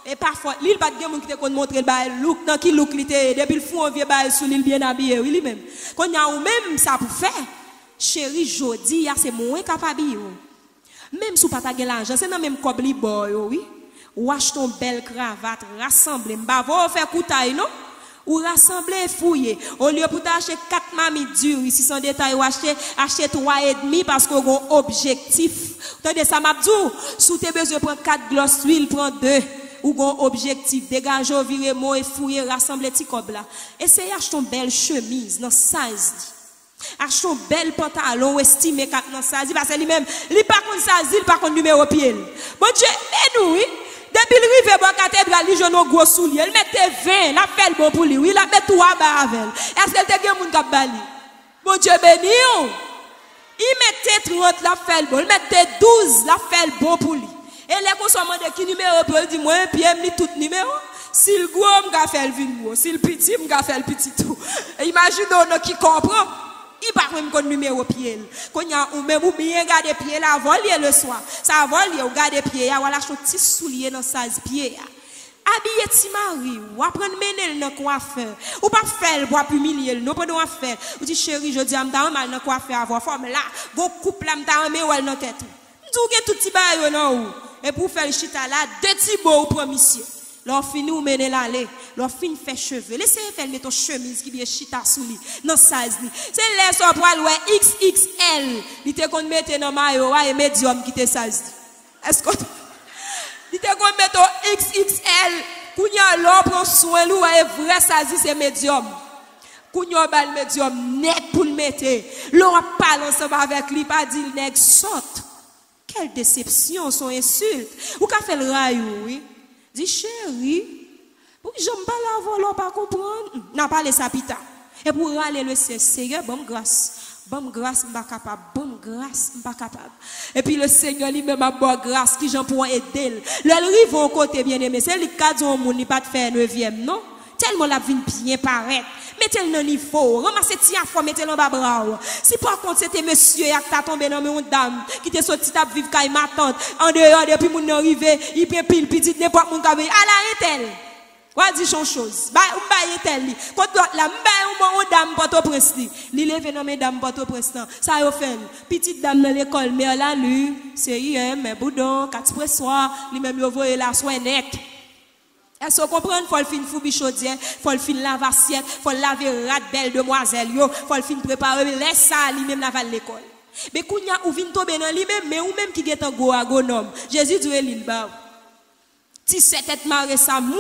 et parfois il pas de monde qui te connaît montrer le look dans qui look li te depuis le fond vieux bail sous l'île bien habillé oui lui-même quand y a ou même ça pour faire chéri jodi c'est moins capable même sous pas ta l'argent c'est dans même comme li boy oui ou achète ton belle cravate rassembler m'ba va faire coutaille non ou rassembler fouiller au lieu pour t'acheter 4 mami dur ici sans détail ou acheter 3,5 parce qu'on a un objectif. Attendez ça m'a dit sous tes besoin prendre 4 glosses huile prend 2 ou un objectif dégager virer mot et fouiller rassembler petit cob là. Essayez acheter une belle chemise dans size. Acheter un bel pantalon estimé dans size parce que lui même il pas contre size, il pas contre numéro pied. Bon Dieu, et nous oui. Depuis le rive bon cathédrale, il joue gros souliers. Il mettait 20, la fait le bon pour lui. Il a mis 3 bas avec elle. Est-ce qu'elle te gagne mon cap bali? Bon Dieu béni. Il mettait 30, la fait le bon. Il mettait 12, la fait le bon pour lui. Et les consommateurs de qui numéro pour il dit moi un pied mis tout numéro. Si le gros m'ga fait le vin gros, si le petit m'ga fait le petit tout. Imaginez qui comprend. Il pas même qu'on numéro pied. Quand y a ou même ou bien garder pied là voler le soir. Ça vole ou garder pied ya voilà son petit soulier dans 16 pieds. Habiller ti mari ou apprendre mener dans coiffeur. Ou pas faire pour humilier non pas doit faire. Ou dit chérie, je dis m'ta mal dans coiffeur avoir forme là, go coupe là m'ta mais ou dans tête. M'dou gen tout ti bail non. Et pour faire chita là, 2 petits beaux pour monsieur. Leur fini ou mener l'aller, leur fin fait cheveux. Laissez faire mettre ton chemise qui vient chita sous lui, dans size li. C'est les so pour ouais XXL, il te kon mettre dans maillot et medium qui te size. Est-ce que il te kon mettre XXL, kounya l'on prend soin lui et vrai size c'est medium. Kounya bal medium net pour le mettre. L'on parle ensemble avec lui pas dit nèg saute. Quelle déception, son insulte. Ou ka fait le rail oui. Dis chérie, pour que j'aime pas la voler, pas comprendre. N'a pas les sapita. Et pour râler le Seigneur, bonne grâce, m'pas capable, bonne grâce, m'pas capable. Et puis le Seigneur lui-même a bonne grâce qui j'en pour aider. Le rive au côté bien aimé, c'est le cas d'un monde qui pas de faire 9e, non? Tellement la vie bien paraître. Mettez-le dans le niveau, ramassez tia fois, mettez-le en bas bras. Si par contre c'était monsieur qui t'a tombé dans une dame, qui te sorti t'a vivre kay ma tante, en dehors depuis mon arrivé, il peut pile petit n'importe mon cabé. À la tel. Wa dit son chose. Ba tel li. Quand la m'ba ou dame Port-au-Prince li. Li levé dans mesdames Port-au-Prince. Ça yo fait. Petite dame dans l'école, mais la lu, c'est hier, mais boudon, 4 soir, li même yo voye la soin net. Est-ce que vous comprenez? Faut le fin foubi chaudière, faut le fin laver assiette, faut laver rat belle demoiselle yo, faut le fin préparer les salles même laver l'école. Mais kounya ou vinn tomber dans lui même mais ou même qui get en go agonome. Jésus dit il ba. Ti tête marre ça moi.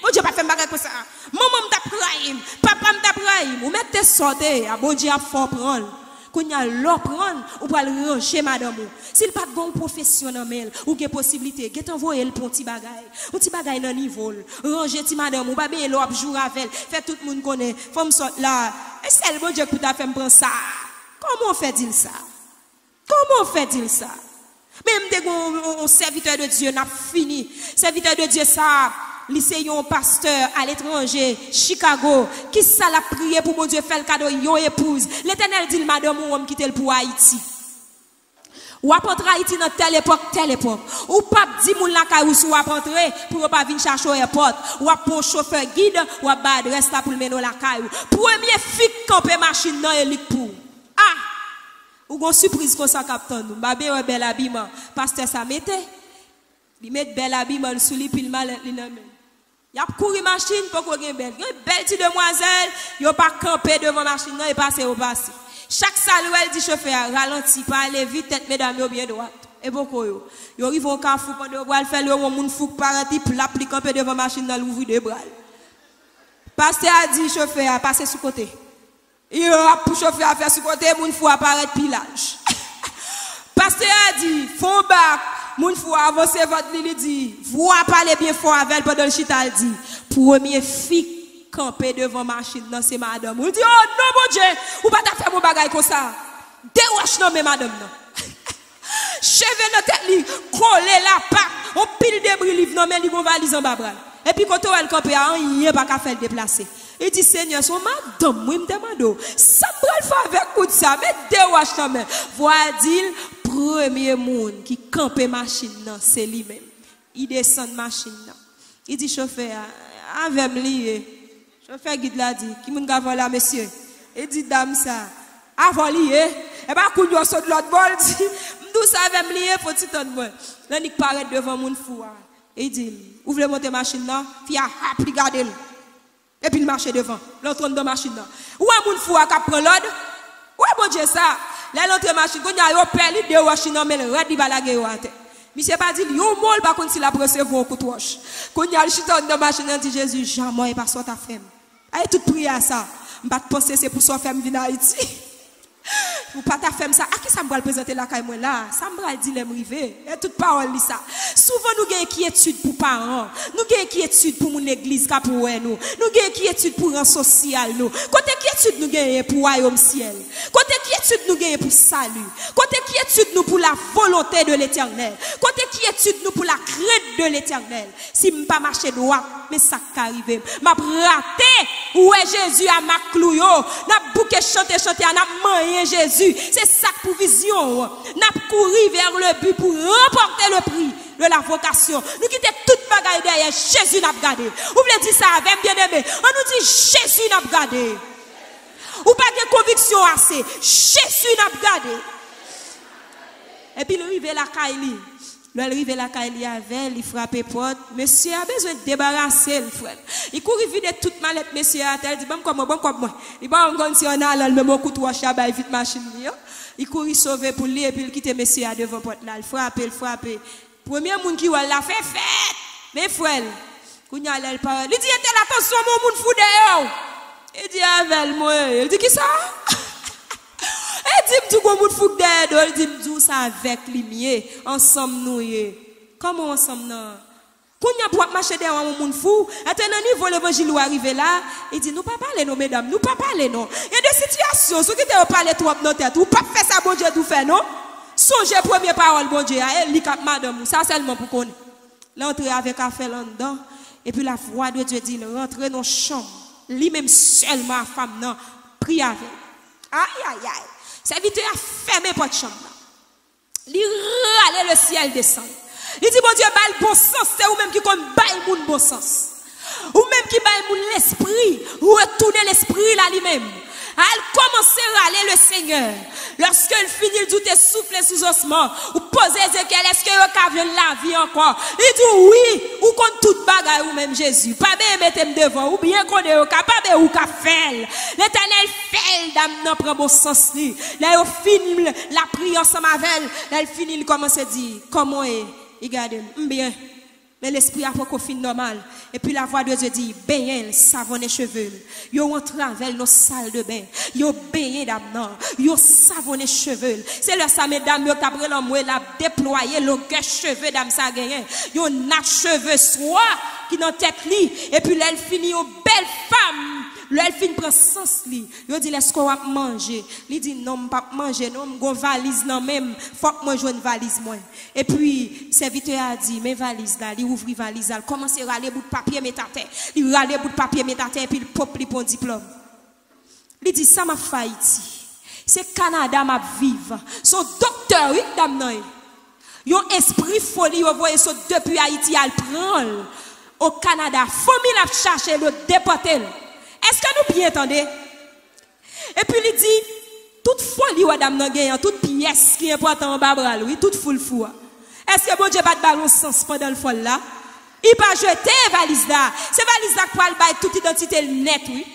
Bon Dieu pas faire bagarre comme ça. Maman m't'a praim, papa m't'a praim. Ou mettez sortir, a bon Dieu a fort prendre. Kounya l'on prendre ou pour le ranger madame. S'il pas de bon professionnel ou que possibilité, get envoyer le petit bagay. Un petit bagay dans niveau. Ranger ti madame ou pas bien l'autre jour avec, fait tout le monde connaît. Femme sort là. Et c'est le bon Dieu qui t'a fait me prendre ça. Comment fait-il ça? Comment fait-il ça? Même des serviteurs de Dieu n'a fini. Serviteur de Dieu ça, lycéen pasteur à l'étranger, Chicago, qui ça l'a prié pour mon Dieu faire le cadeau yon épouse. L'Éternel dit madame ou homme quitter pour Haïti. Ou apporter Haïti dans telle époque. Ou pas dit moun la kay ou sou apporter pour pas venir chercher au airport. Ou pour chauffeur guide, ou ba adresse là pour mener la kay. Premier fik camper machine dans élik pour. Ah! Ou gon surprise comme ça captain nous. Ba ben bel habillement. Pasteur ça mettait. Il met bel habillement sous li pile mal li nan men. Y a courir machine pour qu'on gen belle. Une belle petite demoiselle, yo pas camper devant machine non et passer au passé. Chaque saluel dit chauffeur ralenti pas aller vite tête mesdames yo bien droite. Et beaucoup yo. Yo arrive au carrefour pendant yo faire le moun fouk parati pour l'appliquer camper devant machine dans l'ouvrir de bras. Pasteur a dit chauffeur passer sous côté. Il a pour chauffeur à faire sous côté moun fou apparaître pilage. Pasteur a dit fond bac moun fou avancer votre li dit vous parler bien fort avec pendant le chita dit premier fille camper devant machine non c'est madame on dit oh non mon Dieu ou pas ta faire mon bagage comme ça déroche non mais madame non cheveux dans tête li coller la patte on pile débris livre non mais li gon valise en bas bras et puis quand elle camper rien pas qu'à faire déplacer il dit Seigneur son madame moi me demande ça me faire avec coup de ça mais déroche non mais voilà dit premier monde qui campe machine non c'est lui même il descend machine non il dit chauffeur avec lié chauffeur guide l'a dit qui moun gavon là monsieur il dit dame ça avant lié et pas coup de saut de l'autre bol dit m'dou ça avec lié faut petit temps moi là il paraît devant moun fou il dit ouvre monter machine non fi a regarder et puis il marche devant l'entrée dans machine non ou un moun fou a prend l'ordre ouais bon Dieu ça là l'entrée machine qu'on y a yo perdu de machine mais le red il va la guerre à terre monsieur pas dit yo mol pas contre si la recevoir un coup de roche qu'on y a le chita dans machine dit Jésus jamais pas soit ta femme ay tout prier ça m'pas penser c'est pour soit femme venir Haïti ou pas ta femme ça à qui ça me va présenter la caille moi là ça me va dire l'aime river et toute parole li ça souvent nous gagne inquiétude pour parents nous gagne inquiétude pour mon église ka pour nous gagne inquiétude pour rang social nous côté inquiétude nous gagne pour royaume ciel côté inquiétude nous gagne pour salut côté inquiétude nous pour la volonté de l'Éternel côté inquiétude nous pour la crainte de l'Éternel si me pas marcher droit mais ça qu'arriver m'a raté où est Jésus à ma clouyo n'a bouquet chanter n'a moyen Jésus c'est ça pour vision n'a courir vers le but pour remporter le prix de la vocation nous quitter toute bagaille derrière Jésus n'a regardé ou voulez dire ça avec bien aimé on nous dit Jésus n'a regardé ou pas de conviction assez Jésus n'a regardé et puis il arrive la Kaili le arrive la Kaili avec il frappe porte monsieur a besoin de débarrasser le frère il court vider toute mallette monsieur a tel dit bon comme moi il va on si on a le même coup de roche à vite machine il court sauver pour lui et puis il quitte monsieur à devant porte là il frappe premier monde qui va la fait fête mes frères kounya elle parle il dit attention mon monde fou dehors il dit avec moi il dit qui ça il dit m'dou monde fou dehors il dit m'dou ça avec limier ensemble nous comment ensemble non kounya pour marcher derrière mon monde fou et un niveau l'évangile arrivé là il dit nous pas parler non mesdames nous pas parler non il y a des situations ceux qui te parler trop dans tête ou pas faire ça bon Dieu tout fait non songez première parole bon Dieu elle li cap madame ça seulement pour connaître l'entrée avec affaire là dedans et puis la voix de Dieu dit rentrer dans chambre lui même seulement femme non prie avec aïe serviteur a fermé porte chambre li râler le ciel descend il dit bon Dieu bail bon sens c'est ou même qui comme bail moun bon sens ou même qui bail moun l'esprit retourner l'esprit là lui-même elle commence à râler le Seigneur lorsqu'elle finit de douter souffler sous osement ou poser Ézéchiel est-ce que vous avez la vie encore il dit oui ou contre toute bagaille ou même Jésus pas bien mettre devant ou bien qu'on est capable ou qu'a faire l'Éternel fait dame non prend bon sens li là il finit la prière ensemble avec elle finit il commence à dire comment est regardez bien mais l'esprit a pas qu'on fin normal et puis la voix de Dieu dit baigner savonner cheveux yo entrer avec nos salles de bain yo baigner d'amnan yo savonner cheveux c'est là ça mesdames yo après l'homme la déployer longueur cheveux dame ça gagné yo nat cheveux soit qui dans tête li et puis là elle finit une belle femme. Là elle finit prend sens li. Yo dit est-ce qu'on va manger? Il dit non, pas manger, non, gon valise non même, faut que moi joue une valise moi. Et puis serviteur a dit mais valise là, il ouvre valise là, commence à râler bout de papier mettre à terre. Il râler bout de papier mettre à terre et puis il pop li pour diplôme. Il dit ça m'a fait Haïti. C'est Canada m'a vivre. Son docteur, oui, dame nan. Yon esprit folie, yon voye so depuis Haïti, al prend au Canada. Famille a cherché le déporter. Est-ce que nous bien entendez? Et puis il dit, toute folie, madame nan gen, toute pièce qui est important en babral, oui, toute foule fou. Est-ce que bon Dieu pas de ballon sens pendant le folle là? Il pas jeter valise là. C'est valise là pour aller toute identité net, oui.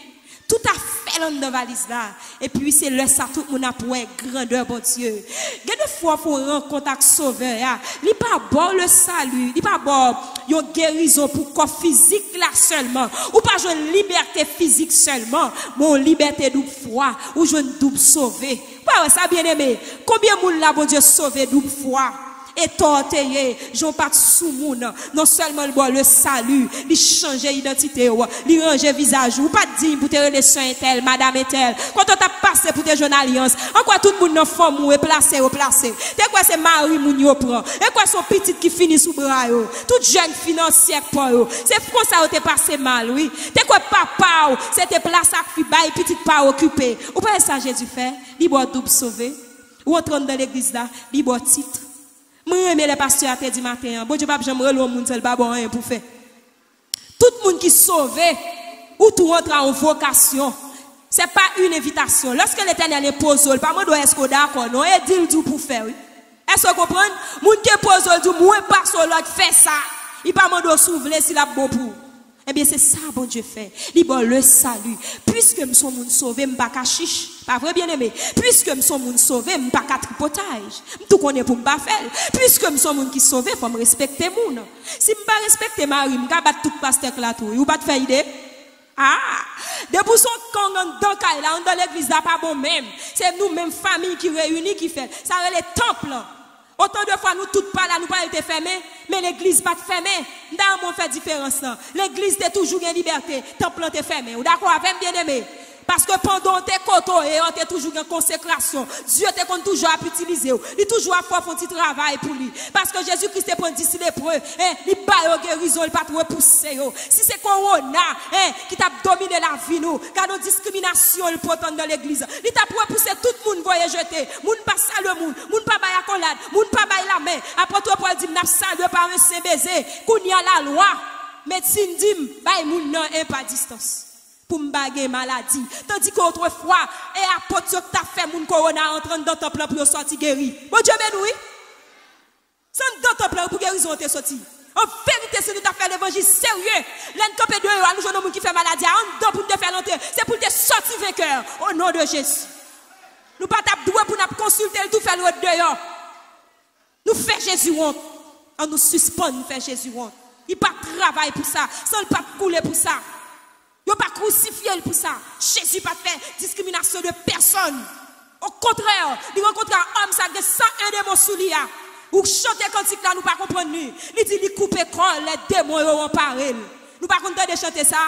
Tout à fait dans la valise là. Et puis c'est le ça tout le monde a pour grandeur bon Dieu. Il y a des fois faut rencontrer avec sauveur. Il pas bon le salut, il pas bon une guérison pour corps physique là seulement. Ou pas une liberté physique seulement, mon liberté double foi ou une double sauvé. Ouais, ça bien aimé. Combien moun là bon Dieu sauvé double foi? Et tortillé, j'en pas sous moun, non seulement le salut, il change l'identité, il range visage, ou pas dire pour te relations tel, madame et tel. Quand on t'a passé pour te jeune alliance, en quoi tout le monde dans forme ou placé. T'es quoi c'est Marie moun yo prend? Et quoi son petit qui finit sous bras yo? Toute jeune financière pour yo. C'est pour ça ou t'es passé mal, oui. T'es quoi papa ou c'était place à fi bail petite pas occupé. Ou pas ça Jésus fait? Il boit double sauvé. Ou entrant dans l'église là, il boit titre. Moi, les pasteurs à dit matin, bon Dieu, pas j'aimerais le monde seul pas bon rien pour faire. Tout le monde qui sauvé ou tout rentre en vocation, c'est pas une invitation. Lorsque l'Éternel est posé, pas moi doit est-ce qu'on d'accord non, et dit tout pour faire. Est-ce que vous comprenez? Moun qui est posé dit moi pas sur l'autre fait ça. Il pas moi doit s'ouvrir s'il a bon pour. Eh bien c'est ça bon Dieu fait. Il bon le salut. Puisque nous sommes moun sauvé, m'pas ka chiche. Pas vrai bien aimé. Puisque nous sommes moun sauvé, m'pas ka tripotage. Tout connaît pour m'pas faire. Puisque nous sommes moun qui sauvé, faut me respecter moun. Si m'pas respecter Marie, m'ka battre tout pasteur là tout. Ou pas te faire idée? Ah, depuis son quand dans l'église là pas bon même. C'est nous même famille qui réunit qui fait. Ça les temples. Autant de fois nous toutes pas là, nous pas été fermés, mais l'église pas fermée. Dans mon fait différence. L'église est toujours en liberté, temple est fermé. Ou d'accord avec bien aimé? Parce que pendant tes coteaux et on est toujours en consécration. Dieu te toujours à utiliser. Il est toujours à faire un petit travail pour lui. Parce que Jésus-Christ est pour d'ici l'épreuve. Il bat guérison, il pas repousser. Si c'est Corona qui t'a dominé la vie, nous, car nos discriminations, le potent dans l'église. Il t'a pour repousser tout le monde, voyez jeter. Moun pas saluer le monde pas bailler accolade, moun pas bailler la main. Après toi, Paul dit, n'a salué par un saint baiser. Qu'on y a la loi. Médecine dit, baille moun non, pas distance. Pour m'baguer maladie. Tandis qu'autrefois, et apôtre que t'as fait mon corona entrant dans ton plan pour sortir guéri. Bon Dieu béni. Sans dans ton plan pour guérison t'es sorti. En vérité, si nous t'as fait l'évangile sérieux, l'encopé de nous jouons nous qui fait maladie, en dedans pour te faire l'entrée, c'est pour te sortir vainqueur au nom de Jésus. Nous pas t'as doué pour nous consulter tout faire l'autre dehors. Nous fait Jésus honte. On nous suspend nous fait Jésus honte. Il pas travail pour ça, sans le pas couler pour ça. Il n'a pas crucifié pour ça. Jésus n'a pas fait discrimination de personne. Au contraire, il rencontre un homme, ça a 101 démons sous lui. Ou chanter cantique là, nous ne pas comprendre. Il dit, il coupe l'école, les démons ont parlé. Nous ne pas comprendre de chanter ça.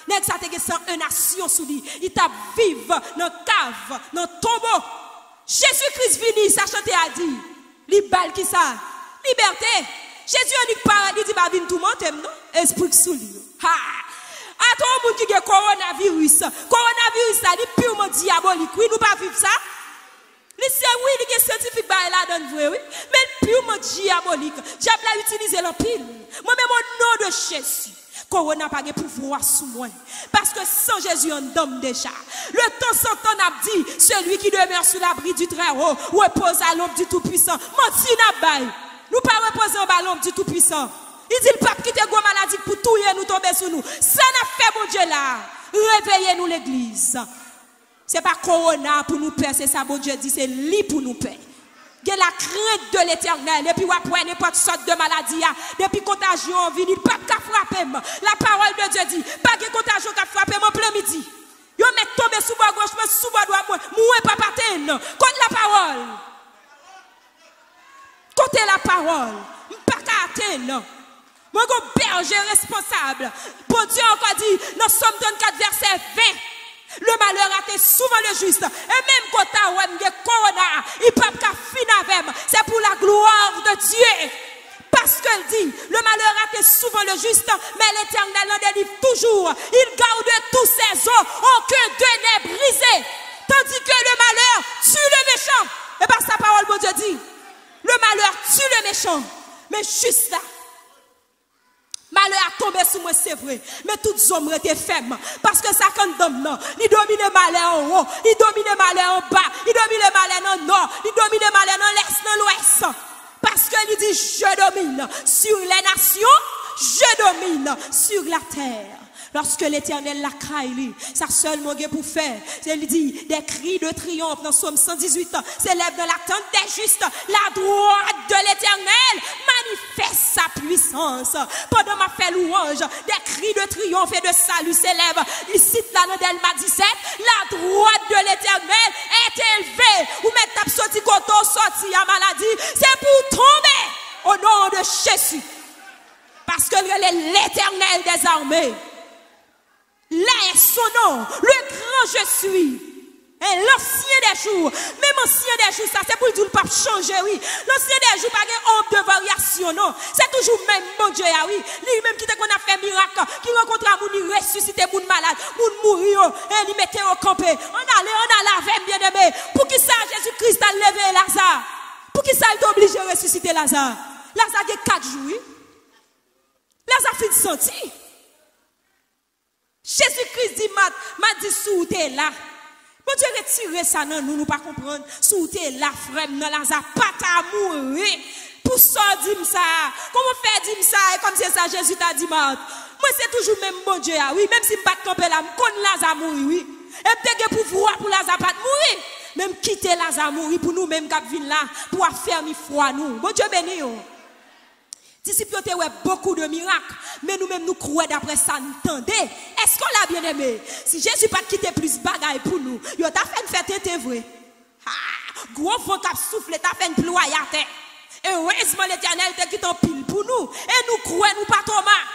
Nèg ça te 101 nations sous lui. Il t'a vivre dans cave, dans tombeau. Jésus-Christ vini, ça chanter a dit. Li bal qui ça? Liberté. Jésus a dit paradis, il dit, bah, vin tout monter, non? Esprit sous lui. Ha! À tout le monde qui a coronavirus. Coronavirus, ça, c'est purement diabolique. Oui, nous pas vivre ça. C'est oui, il y a scientifique là dans vrai, oui. Mais purement diabolique. Diable a utilisé l'empile. Moi-même, au nom de Jésus. Corona n'a pas de pouvoir sous moi. Parce que sans Jésus, on donne déjà. Le temps sans temps a dit, celui qui demeure sous l'abri du Très-Haut, repose à l'ombre du Tout-Puissant. Menti n'a pas. Nous pas reposer à l'ombre du Tout-Puissant. Il dit le pape qui te go maladie pour tout nous tomber sur nous. Ça n'a fait bon Dieu là. Réveillez-nous l'église. C'est pas corona pour nous peur, c'est ça bon Dieu dit, c'est lit pour nous peur. Il y a la crainte de l'éternel. Et puis après n'importe sorte de maladie. Depuis contagion vient, il pas qu'à frapper. La parole de Dieu dit, pas de contagion qu'à frapper en plein midi. Yo met tomber sous bas gauche, sous bas droit, moi pas patin. Contre la parole. Côté la parole. Pas qu'à atteindre. Moi, un berger responsable. Bon Dieu encore dit, dans Somme 34, verset 20, le malheur a été souvent le juste. Et même quand tu as corona, il peut pas finir avec. C'est pour la gloire de Dieu. Parce qu'elle dit, le malheur a été souvent le juste, mais l'Éternel en délivre toujours. Il garde tous ses os, aucun d'eux n'est brisé. Tandis que le malheur tue le méchant. Et par sa parole, mon Dieu dit, le malheur tue le méchant. Mais juste là, malheur a tombé sur moi, c'est vrai. Mais toutes les hommes étaient faibles. Parce que ça, quand d'homme, il domine le malheur en haut, il domine le malheur en bas, il domine le malheur dans le nord, il domine le malheur dans l'est, dans l'ouest. Parce qu'il dit, je domine sur les nations, je domine sur la terre. Lorsque l'Éternel l'a créé, ça seulement pour faire. Il dit, des cris de triomphe dans Somme 118 s'élèvent dans la tente des justes. La droite de l'Éternel manifeste sa puissance. Pendant ma fait louange, des cris de triomphe et de salut s'élèvent. Il cite là dans Delma 17, la droite de l'Éternel est élevée. Ou mettre ta sorti coton, sorti à maladie. C'est pour tomber au nom de Jésus. Parce que l'Éternel des armées. Là est son nom, le grand je suis. Et l'ancien des jours, même ancien des jours, ça c'est pour dire le pape changer, oui. L'ancien des jours, pas de honte de variation, non. C'est toujours même bon Dieu, oui. Lui-même qui qu'on a fait miracle, qui rencontre un monde, il ressuscite un monde malade, monde mourir, et il mettait au campé. On allait avec bien aimé. Pour qui ça, Jésus-Christ a levé Lazare? Pour qui ça, il est obligé de ressusciter Lazare? Lazare a 4 jours, oui. Lazare fait sentir. Jésus-Christ dit, m'a dit, sous t'es là. Bon Dieu, retirez ça, non, nous pas comprendre. Sous t'es là, frère, non, Lazare, pas ta mourir. Pour ça, dis-moi ça. Comment faire, dis-moi ça, et comme c'est ça, Jésus t'a dit, Marthe. Moi, c'est toujours même bon Dieu, oui. Même si je ne pas camper là, je connais Lazare mourir, oui. Et peut-être pour pouvoir pour Lazare pas mourir. Même quitter Lazare mourir pour nous, même quand vient là, pour faire mi foi, nous. Bon Dieu béni, disciples ont eu beaucoup de miracles, mais nous-mêmes nous croyons d'après ça, nous tendez. Est-ce qu'on l'a bien aimé? Si Jésus pas quitté plus bagaille pour nous, il a fait une fête, c'est vrai. Gros vent qui souffle, t'as fait une pluie à terre. Et heureusement l'Éternel t'a quitté en pile pour nous. Et nous croyons, nous pas Thomas.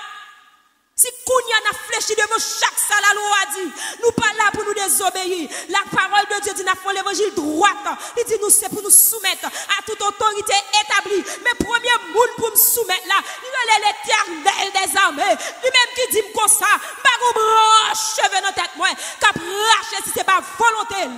Si Kounia n'a fléchi devant chaque salle, la loi a dit, nous pas là pour nous désobéir. La parole de Dieu dit, nous avons l'évangile droit. Il dit, nous c'est pour nous soumettre à toute autorité établie. Mais premier monde pour me soumettre là, il est l'Éternel des armées. Lui-même qui dit comme ça, je branche cheveux dans la tête, moi, cap rache si c'est pas volonté.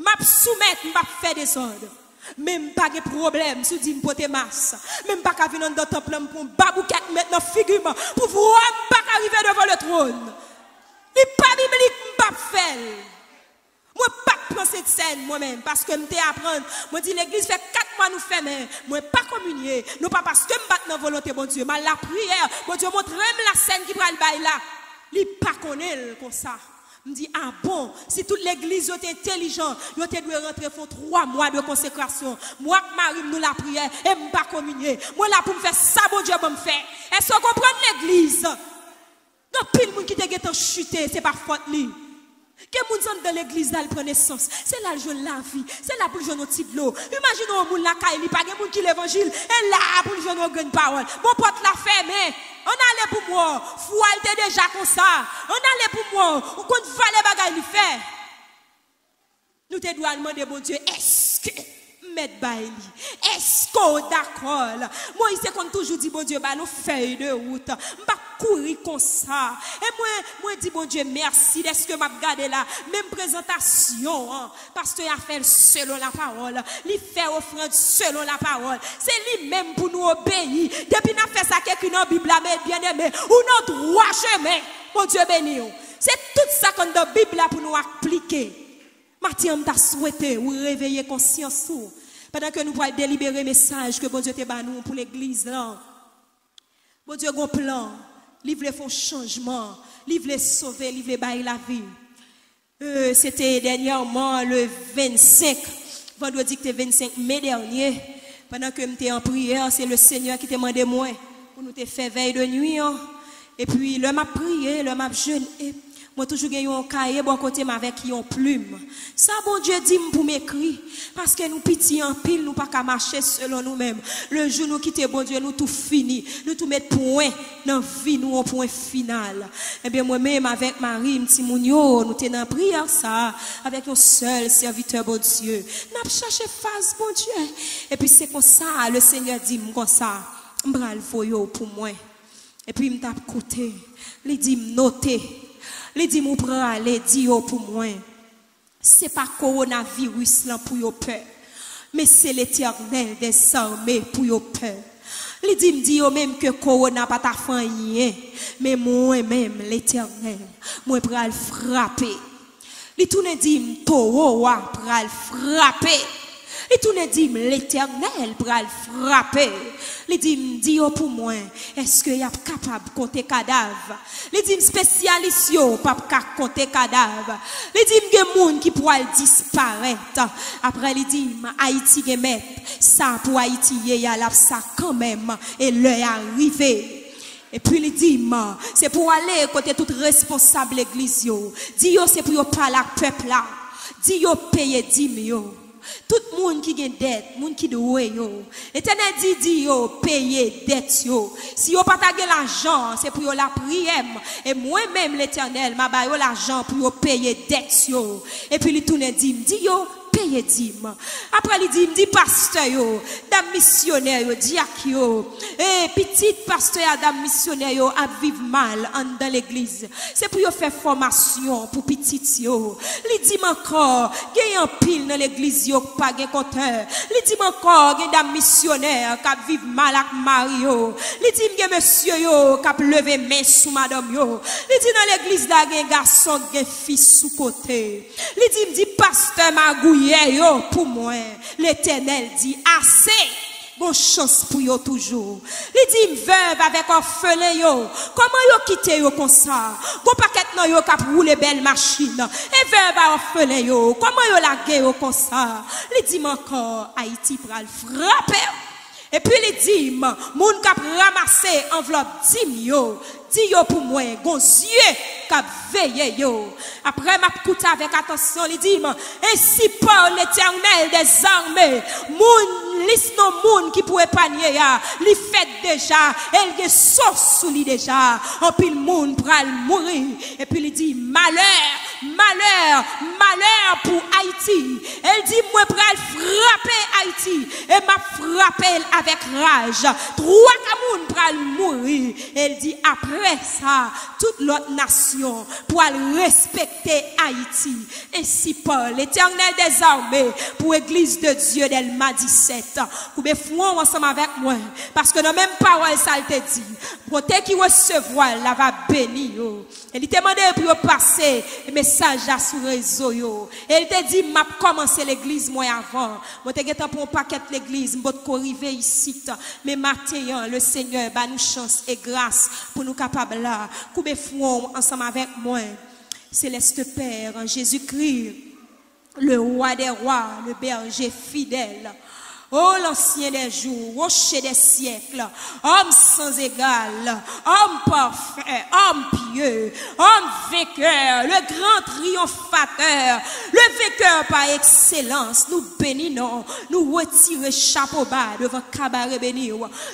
Je soumettre, je faire des ordres. Même pas de problème, si tu me portes masse. Même pas qu'à venir dans le temple pour babouquet maintenant figure pour voir pas arriver devant le trône. Il pas biblique pas faire. Moi pas prendre cette scène moi-même parce que m'te apprendre. Moi dit l'église fait 4 mois nous fermer. Moi pas communier. Non pas parce que m'bat dans volonté bon Dieu, mais la prière, bon Dieu montre même la scène qui va le bail là. Il pas connaît comme ça. Je me dis, ah bon, si toute l'église était intelligente, ils doivent rentrer font 3 mois de consécration. Moi, Marie, nous la prière, et je ne pas communier. Moi, là, pour me faire ça, bon Dieu, pour me faire. Est-ce qu'on comprend l'église? Dans pile monde qui te chuté, c'est pas faute lui. Que moun sont dans l'église là, il prend naissance. C'est là le jour la vie. C'est là pour le jour nos petits l'eau. Imaginez un moun la caille, il pas de moun qui l'évangile. Et là pour le jour nos grandes paroles. Mon pote l'a fermé. On allait pour moi. Foi était déjà comme ça. On allait pour moi. On compte valer bagaille lui faire. Nous te doit demander bon Dieu, est-ce que mettre baili? Est-ce qu'on d'accord? Moi, il s'est toujours dit bon Dieu, bah nous feuille de route. M'pas courir comme ça. Et moi dis bon Dieu merci d'est-ce que m'a regardé là, même présentation hein, parce qu'il a fait selon la parole. Il fait offrande selon la parole. C'est lui même pour nous obéir. Depuis n'a fait ça quelqu'un dans la Bible mais bien aimé, ou notre droit chemin. Mon Dieu béni. C'est tout ça qu'on dans la Bible pour nous appliquer. Mathieu t'a souhaité ou réveiller conscience pendant que nous pouvons délibérer le message que bon Dieu t'a nous pour l'église là. Bon Dieu a un plan, livre font changement, livre sauver, livre bailler la vie. C'était dernièrement le 25 vendredi que 25 mai dernier pendant que j'étais en prière, c'est le Seigneur qui t'a demandé moi pour nous te faire veille de nuit et puis l'homme a prié, l'homme a jeûné. Moi toujours gagné un cahier bon côté avec une plume. Ça bon Dieu dit pour m'écrire parce que nous pitié en pile nous pas qu'à marcher selon nous-mêmes. Le jour nous quitter bon Dieu nous tout fini, nous tout mettre point dans vie nous au point final. Eh bien moi-même avec Marie petit mounio nous t'es en prière ça avec un seul serviteur bon Dieu. N'a cherché face bon Dieu. Et puis c'est comme ça le Seigneur dit comme ça, m'bral voyo pour moi. Et puis m't'a écouté, il dit noter. Les dit mon bras les dit pour moi c'est pas coronavirus là pour yo peur mais c'est l'Éternel des armées pour yo peur. Les dit me dit même que corona pas ta fin rien mais moi même l'Éternel moi pral frapper. Les tourne dit toro wa pral frapper. Et tout ne dit l'Éternel pral frapper. Il dit pour moi, est-ce que y a capable de compter cadavre? Il dit spécialiste yo pas compter cadavre. Il dit que monde qui pourra disparaître. Après il dit Haïti ge mettre ça pour Haïti y a ça quand même et l'heure arrivé. Et puis il dit c'est pour aller côté toute responsable l'église yo. Dit yo c'est pour yo parler à peuple là. Dit yo payer 10 000. Tout le monde qui a dette, monde qui doit yo. L'Éternel dit yo payer dette yo. Si yo pas taguer l'argent, c'est pour yo la prière. Et moi-même l'Éternel m'a ba yo l'argent pour yo payer dette yo. Et puis il tourne dit yo payer dîme. Après il dit pasteur yo, dame missionnaire yo, diacre yo, petit pasteur dame missionnaire yo a vivre mal dans l'église. C'est pour yo faire formation pour petit yo. Il dit encore, gagne en pile dans l'église yo pas gagne compteur. Il dit encore, gagne dame missionnaire qui vivre mal avec Mario. Il dit gagne monsieur yo qui lever main sous madame yo. Il dit dans l'église là gagne garçon, gagne fils sous côté. Il dit pasteur Magouille yo pour moi l'Éternel dit assez bonne chance pour yo toujours. Il dit veuve avec orphelin yo comment yo quitter yo comme ça bon paquet nan yo k'ap rouler belle machine et veuve orphelin yo comment yo la yo comme ça. Il dit encore Haïti pral frapper. Et puis il dit moun k'ap ramasser enveloppe 10 000 dit yo pour moi gon yeux k'ap veiller yo. Après m'a écouté avec attention, il dit ainsi parle l'Éternel des armées moun liste non moun qui pourrait panier ya li fait déjà elle ge sauce sous lui déjà en pile moun pral mourir. Et puis il dit malheur pour Haïti. Elle dit moi pral frapper Haïti et m'a frappé avec rage 3 moun pral mourir. Elle dit après ça toute l'autre nation pour respecter Haïti. Ainsi parle l'Éternel des armées pour l'église de Dieu d'Elma 17. Vous pouvez fouer ensemble avec moi parce que dans la même parole ça te dit pour te qui recevoir la va bénir. Elle te demandé pour passer le message sur le réseau. Elle te dit m'a commencé l'église moi avant. Moi te gêté pour un paquet l'église m'bot ko arriver ici mais matin le Seigneur ba nous chance et grâce pour nous capable là. Vous pouvez fouer ensemble avec moi. Céleste Père, Jésus-Christ, le roi des rois, le berger fidèle. Oh l'ancien des jours, rocher des siècles, homme sans égal, homme parfait, homme pieux, homme vainqueur, le grand triomphateur, le vainqueur par excellence, nous bénissons, nous retirons chapeau bas devant cabaret béni,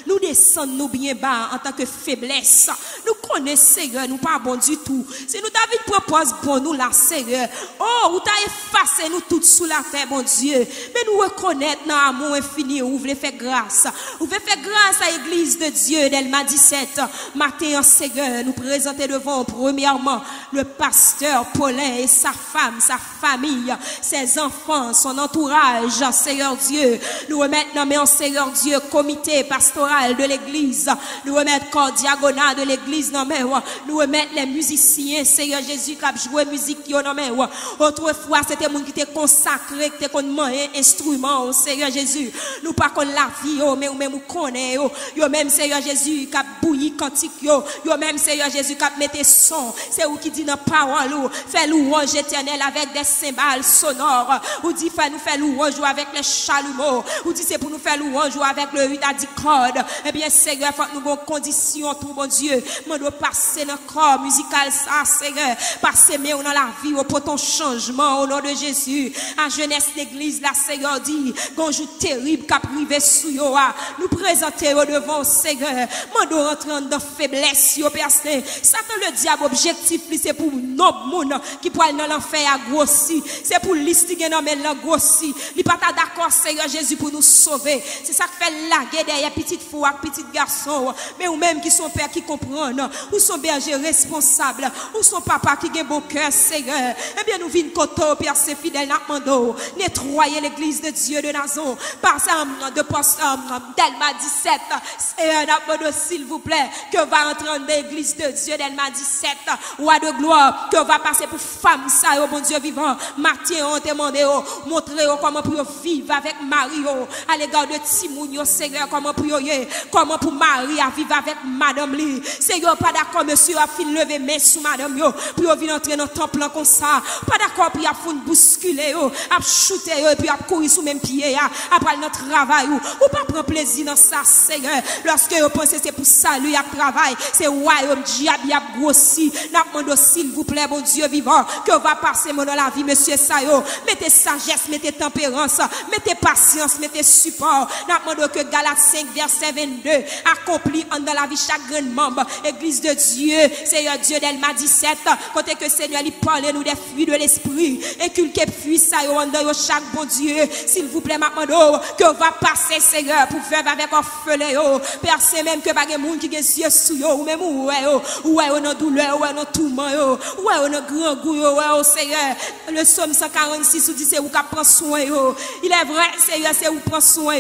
nous descendons nous bien bas en tant que faiblesse, nous connaissons Seigneur, nous pas bon du tout, si nous David propose pour nous la Seigneur, oh, ou t'as effacé nous toutes sous la terre, mon Dieu, mais nous reconnaître dans l'amour fini, vous voulez faire grâce. Vous voulez faire grâce à l'église de Dieu d'Elma 17. Matin, Seigneur, nous présenter devant premièrement le pasteur Paulin et sa femme, sa famille, ses enfants, son entourage, Seigneur Dieu. Nous remettre dans main, Seigneur Dieu, comité pastoral de l'église. Nous remettre corps diagonal de l'église dans main. Nous remettre les musiciens, Seigneur Jésus, qui a joué musique dans main. Autrefois, c'était monde qui était consacré, qui était comme un instrument, Seigneur Jésus. Jésus. Nous pas qu'on la vie, mais ou même nous connaît, yo même Seigneur Jésus, qui a bouilli cantique, yo même Seigneur Jésus, qui a mette son. C'est où qui dit dans parole, fait louange éternelle avec des cymbales sonores. Ou dit, fait nous faire louange avec les chalumeaux. Ou dit, c'est pour nous faire louange avec le 8 à 10 cordes. Eh bien, Seigneur, faut que nous avons conditions, tout mon Dieu. Nous devons passer dans le corps musical, ça, Seigneur. Passer, mais dans la vie, pour ton changement, au nom de Jésus. En jeunesse d'église, la Seigneur dit, gonjou terrible, qui a privé sous yo. Nous présenter devant, Seigneur. Nous devons rentrer dans faiblesse, yo, personne. Satan, le diable, objectif, c'est pour nos monde qui pourrait dans l'enfer à grossir. C'est pour listiger dans la grossir. Il pas d'accord, Seigneur Jésus, pour nous sauver. C'est ça qui fait laguer derrière petite fille, petit garçon. Mais ou même qui sont pères qui comprennent. Ou sont bergers responsables. Ou sont papas qui ont bon cœur, Seigneur. Eh bien, nous venons côté, Père, c'est fidèle, nous nettoyer l'église de Dieu de Nazon. Par ça, de poste, Delma 17. Seigneur, s'il vous plaît, que va entrer dans l'église de Dieu, Delma 17. Roi de gloire, que va passer pour femme, ça, bon Dieu vivant. Matin, on te demande, montrer comment pour vivre avec Marie, à l'égard de Timoun, Seigneur, comment pour Marie à vivre avec Madame Li. Seigneur, pas d'accord, monsieur, a fin lever main sous Madame, pour venir entrer dans le temple comme ça. Pas d'accord, pour y a bousculer, à shooter, et puis à courir sous même pied, après notre travail, ou pas prendre plaisir dans ça, Seigneur. Lorsque vous pensez c'est pour salut, à travail, c'est royaume, diable, y a grossi. N'a demandé, s'il vous plaît, bon Dieu vivant, que va passer dans la vie, monsieur Sayo. Mettez sagesse, mettez tempérance, mettez patience, mettez support. N'a demandé que Galates 5, verset 22, accompli dans la vie chaque grand membre, église de Dieu, Seigneur Dieu d'Elma 17, côté que Seigneur, il parle nous des fruits de l'esprit, et que puis ça dans chaque bon Dieu, s'il vous plaît, maintenant, que va passer, Seigneur, pour faire avec orphelin, personne même que pas de monde qui a des yeux sous ou même ouais, dans douleur, ouais, dans tourment, ouais, dans grand goût, ouais, Seigneur, le psaume 146, où dit c'est où qui prend soin, il est vrai, Seigneur, c'est où prend soin,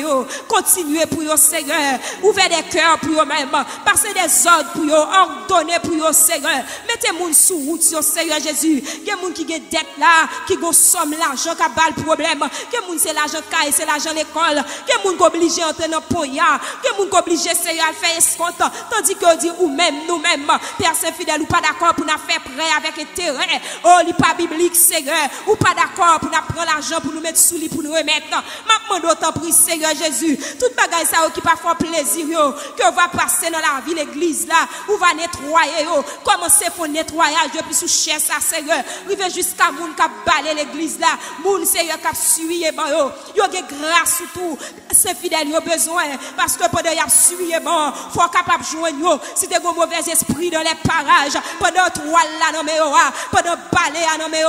continuez pour eux, Seigneur, ouvrez des cœurs pour eux-mêmes, passez des ordres pour eux, ordonnez pour eux, Seigneur, mettez moun sous route, Seigneur Jésus, il y a moun qui a dette là, qui a somme l'argent qui a pas le problème, il y a moun c'est l'argent caille, c'est l'argent l'école, il y a moun qui obligé d'entrer dans le poignard, il y a moun qui obligé, Seigneur, à faire escompte, tandis que dit ou même nous-mêmes, Père Saint-Fidèle, ou pas d'accord pour nous faire prêt avec intérêt, oh, il pas biblique, Seigneur, ou pas d'accord pour nous prendre l'argent pour nous mettre sous lit, pour nous remettre, ma demande autant pour Seigneur Jésus, toute bagaille ça qui pas fort plaisir, que va passer dans la vie l'église là, ou va nettoyer, commencer pour nettoyage depuis sous chaise ça, Seigneur, arriver jusqu'à moun qui a balé l'église là, moun Seigneur qui a suivi, yo gen grâce surtout, c'est fidèle, yo besoin, parce que pendant y a suivi, bon, faut capable joindre, si t'es un mauvais esprit dans les parages, pendant toi là, non mais pendant balé là, non mais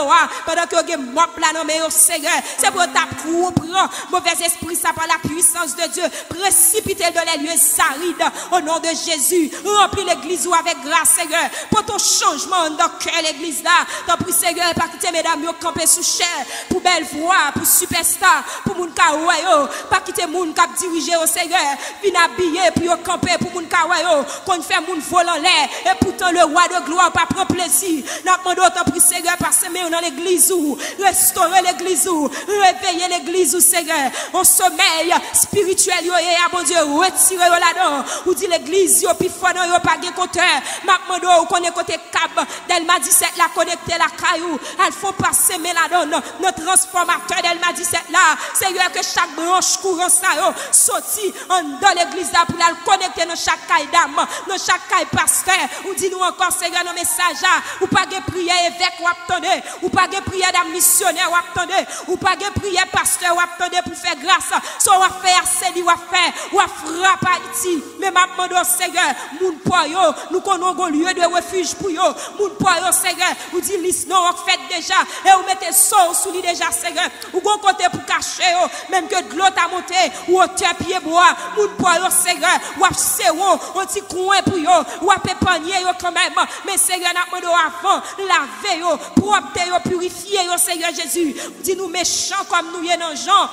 pendant que yo gen mop là, non mais Seigneur, c'est pour ta prendre mauvais esprit, ça par la puissance de Dieu, précipiter dans les lieux arides, au nom de Jésus, remplis l'église avec grâce, Seigneur, pour ton changement dans cœur l'église là, t'en prie, Seigneur, pas quitter mesdames, yo camper sous chair, pour belle voix, pour superstar, pour moun kawayo, pas quitter moun kap diriger au Seigneur, vin habiller pour yo camper pour moun kawayo, qu'on fait moun vol en l'air, et pourtant le roi de gloire pas prend plaisir, n'a demandé autant prie, Seigneur, passer mais dans l'église ou, restaurer l'église ou, réveiller l'église ou, Seigneur, on sommeil spirituel yo, et bon Dieu, retirer yo là-dedans, ou dit l'église yo, puis fort yo pas gen compteur, m'a demandé ou connaît côté cap, d'Elma 17 la connecter la caillou, elles font passer mais là-dedans, notre transformateur d'Elma 17 là, Seigneur, que chaque branche courant ça yo, sorti dans l'église là, pour la connecter dans chaque caille d'âme, dans chaque caille pasteur, ou dit nous encore, Seigneur, dans message là, ou pas de prière évêque ou attendez, ou pas de prière d'un missionnaire ou attendez, ou pas de prière pasteur ou attendez pour faire grâce, soit ou à faire assez, ou à faire, ou à frapper Haïti, mais ma demande Seigneur, moun poyo, nous connaissons un lieu de refuge pour yo, moun poyo, Seigneur, ou dit liste non, on fait déjà, et ou mettez son sous lui déjà, Seigneur, ou gon côté pour cacher, même que de l'eau t'a monté, ou au pied bois, moun poyo, Seigneur, ou à seron, on petit coin pour yo, ou à pépanier yo quand même, mais Seigneur, n'a demandé avant, laver yo, propre yo, purifier yo, Seigneur Jésus, dis nous méchants comme nous y dans Jean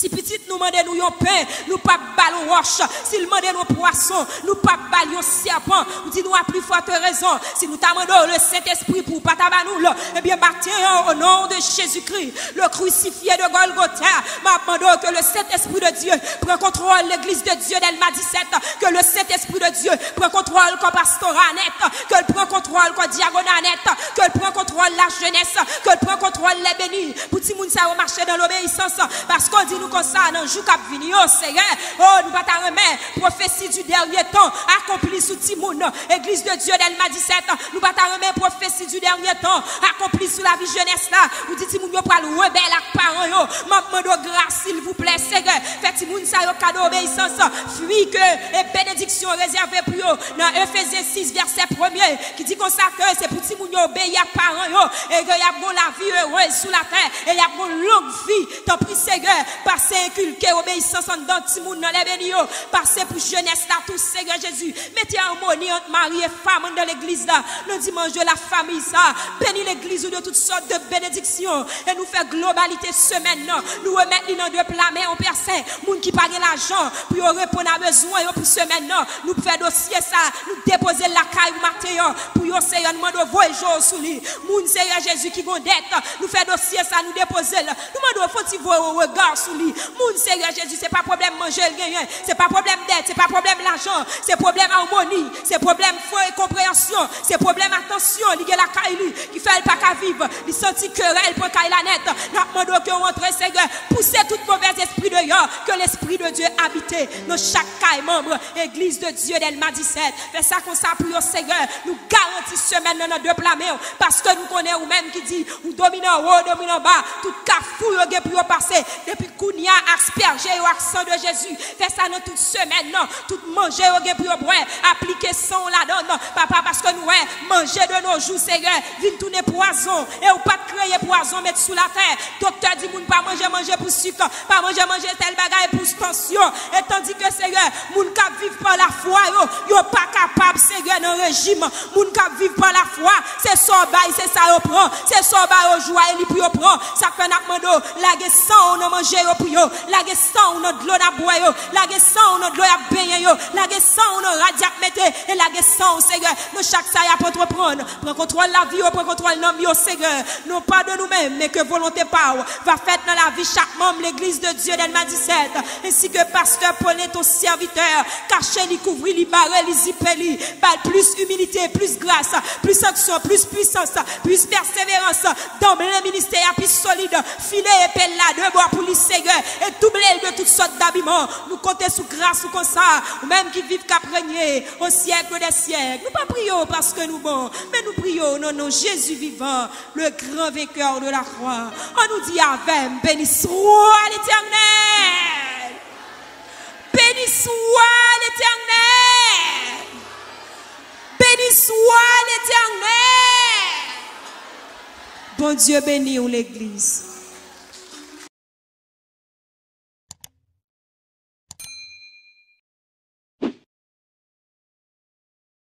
Si petit nous demandons nous un pain, nous pas ballon roche. S'il demande nous poisson, nous pas ballon serpent. Nous dit nous à plus forte raison. Si nous t'amendons le Saint-Esprit pour pas tabanou, eh bien maintenant au nom de Jésus-Christ, le crucifié de Golgotha, m'amendons que le Saint-Esprit de Dieu prend contrôle l'église de Dieu d'Elma 17, que le Saint-Esprit de Dieu prend contrôle comme pastorat net, que le prend contrôle comme diagonal net, que le prend contrôle la jeunesse, que le prend contrôle les bénis. Pour tout le monde ça va marcher dans l'obéissance parce qu'on dit nous comme ça dans le jour qui vient, oh Seigneur, oh nous va ta remettre prophétie du dernier temps accomplie sous Timoun, église de Dieu d'Elma 17, nous va ta remettre prophétie du dernier temps accomplie sous la vie jeunesse là. Vous dites Timoun yo pral rebelle ak parents yo, m'amande grâce s'il vous plaît Seigneur, fait Timoun ça yo cadeau obéissance, fuit que et bénédiction réservée pour yo dans Ephésiens 6 verset 1er qui dit comme ça que c'est pour Timoun yo obéir à parents yo et que y a bon la vie heureuse sous la terre et y a bon longue vie. Tant pis Seigneur, passer inculquer obéissance en dans Timoun dans les bénis, passer pour jeunesse là tout Seigneur Jésus. Mettez harmonie entre mari et femme dans l'église là. Le dimanche de la famille ça, bénis l'église de toutes sortes de bénédictions et nous faire globalité semaine là. Nous remettre dans deux plats mais on personne, moun qui pas l'argent pour répondre à besoin pour semaine là. Nous faire dossier ça, nous déposer la caille matin pour yo Seigneur demande voyage sous lui. Moun Seigneur Jésus qui gon dette, nous faire dossier ça, nous déposer là. Nous demande faut-il voir au regard sous lui. Moun Seigneur Jésus, c'est pas problème manger le gain, c'est pas problème dette, c'est pas problème l'argent, c'est problème harmonie, c'est problème foi et compréhension, c'est problème attention, li gen la caille lui qui fait pas qu'à vivre, il senti querelle pour caille la net. Nous demandons que rentre Seigneur, pousser tout mauvais esprit dehors, que l'esprit de Dieu habite dans chaque caille membre église de Dieu d'Elma 17. Fais ça comme ça pour Seigneur, nous garantissons semaine dans nos deux plats parce que nous connaissons ou même qui dit ou dominant haut, dominant bas, tout cafou yo gen pour passer depuis Kounia asperger au accent de Jésus. Fais ça dans toute semaine non, tout manger au gen pour boire, appliquer son la donne papa parce que nous manger de nos jours Seigneur, vient tourner poison et ou pas créer poison mettre sous la terre. Docteur dit moun pas manger pour sucre, pas manger tel bagaille pour tension et tandis que Seigneur, moun ka vivre par la foi yo pas capable Seigneur dans régime, moun ka vivre par la foi, c'est ça bail, c'est ça yo prend, c'est ça bail yo joie et puis yo prend, ça fait n'a mando la sang on manger yo pour yo, la sang on de l'eau na boire yo, la sang on de l'eau à baigner yo, la sang on radiac mettre et la sang Seigneur, nous chaque ça y a pour entreprendre, prend contrôle la vie, prend contrôle nom yo Seigneur, non pas de nous-mêmes mais que volonté par va faire dans la vie chaque membre l'église de Dieu d'Elma 17 ainsi que pasteur Paulin ton serviteur, caché li couvrir li barrer li zipper li, plus humilité, plus grâce, plus action, plus puissance, plus persévérance dans le ministère plus solide, filet et pelle là de bois pour les Seigneur et doubler de toutes sortes d'habillements. Nous comptons sous grâce ou comme ça, ou même qui vivent qu'à régner au siècle des siècles. Nous pas prions parce que nous bons, mais nous prions non non Jésus vivant, le grand vainqueur de la croix. On nous dit avec béni soit l'Éternel. Béni soit l'Éternel. Béni soit l'Éternel. Bon Dieu béni l'église.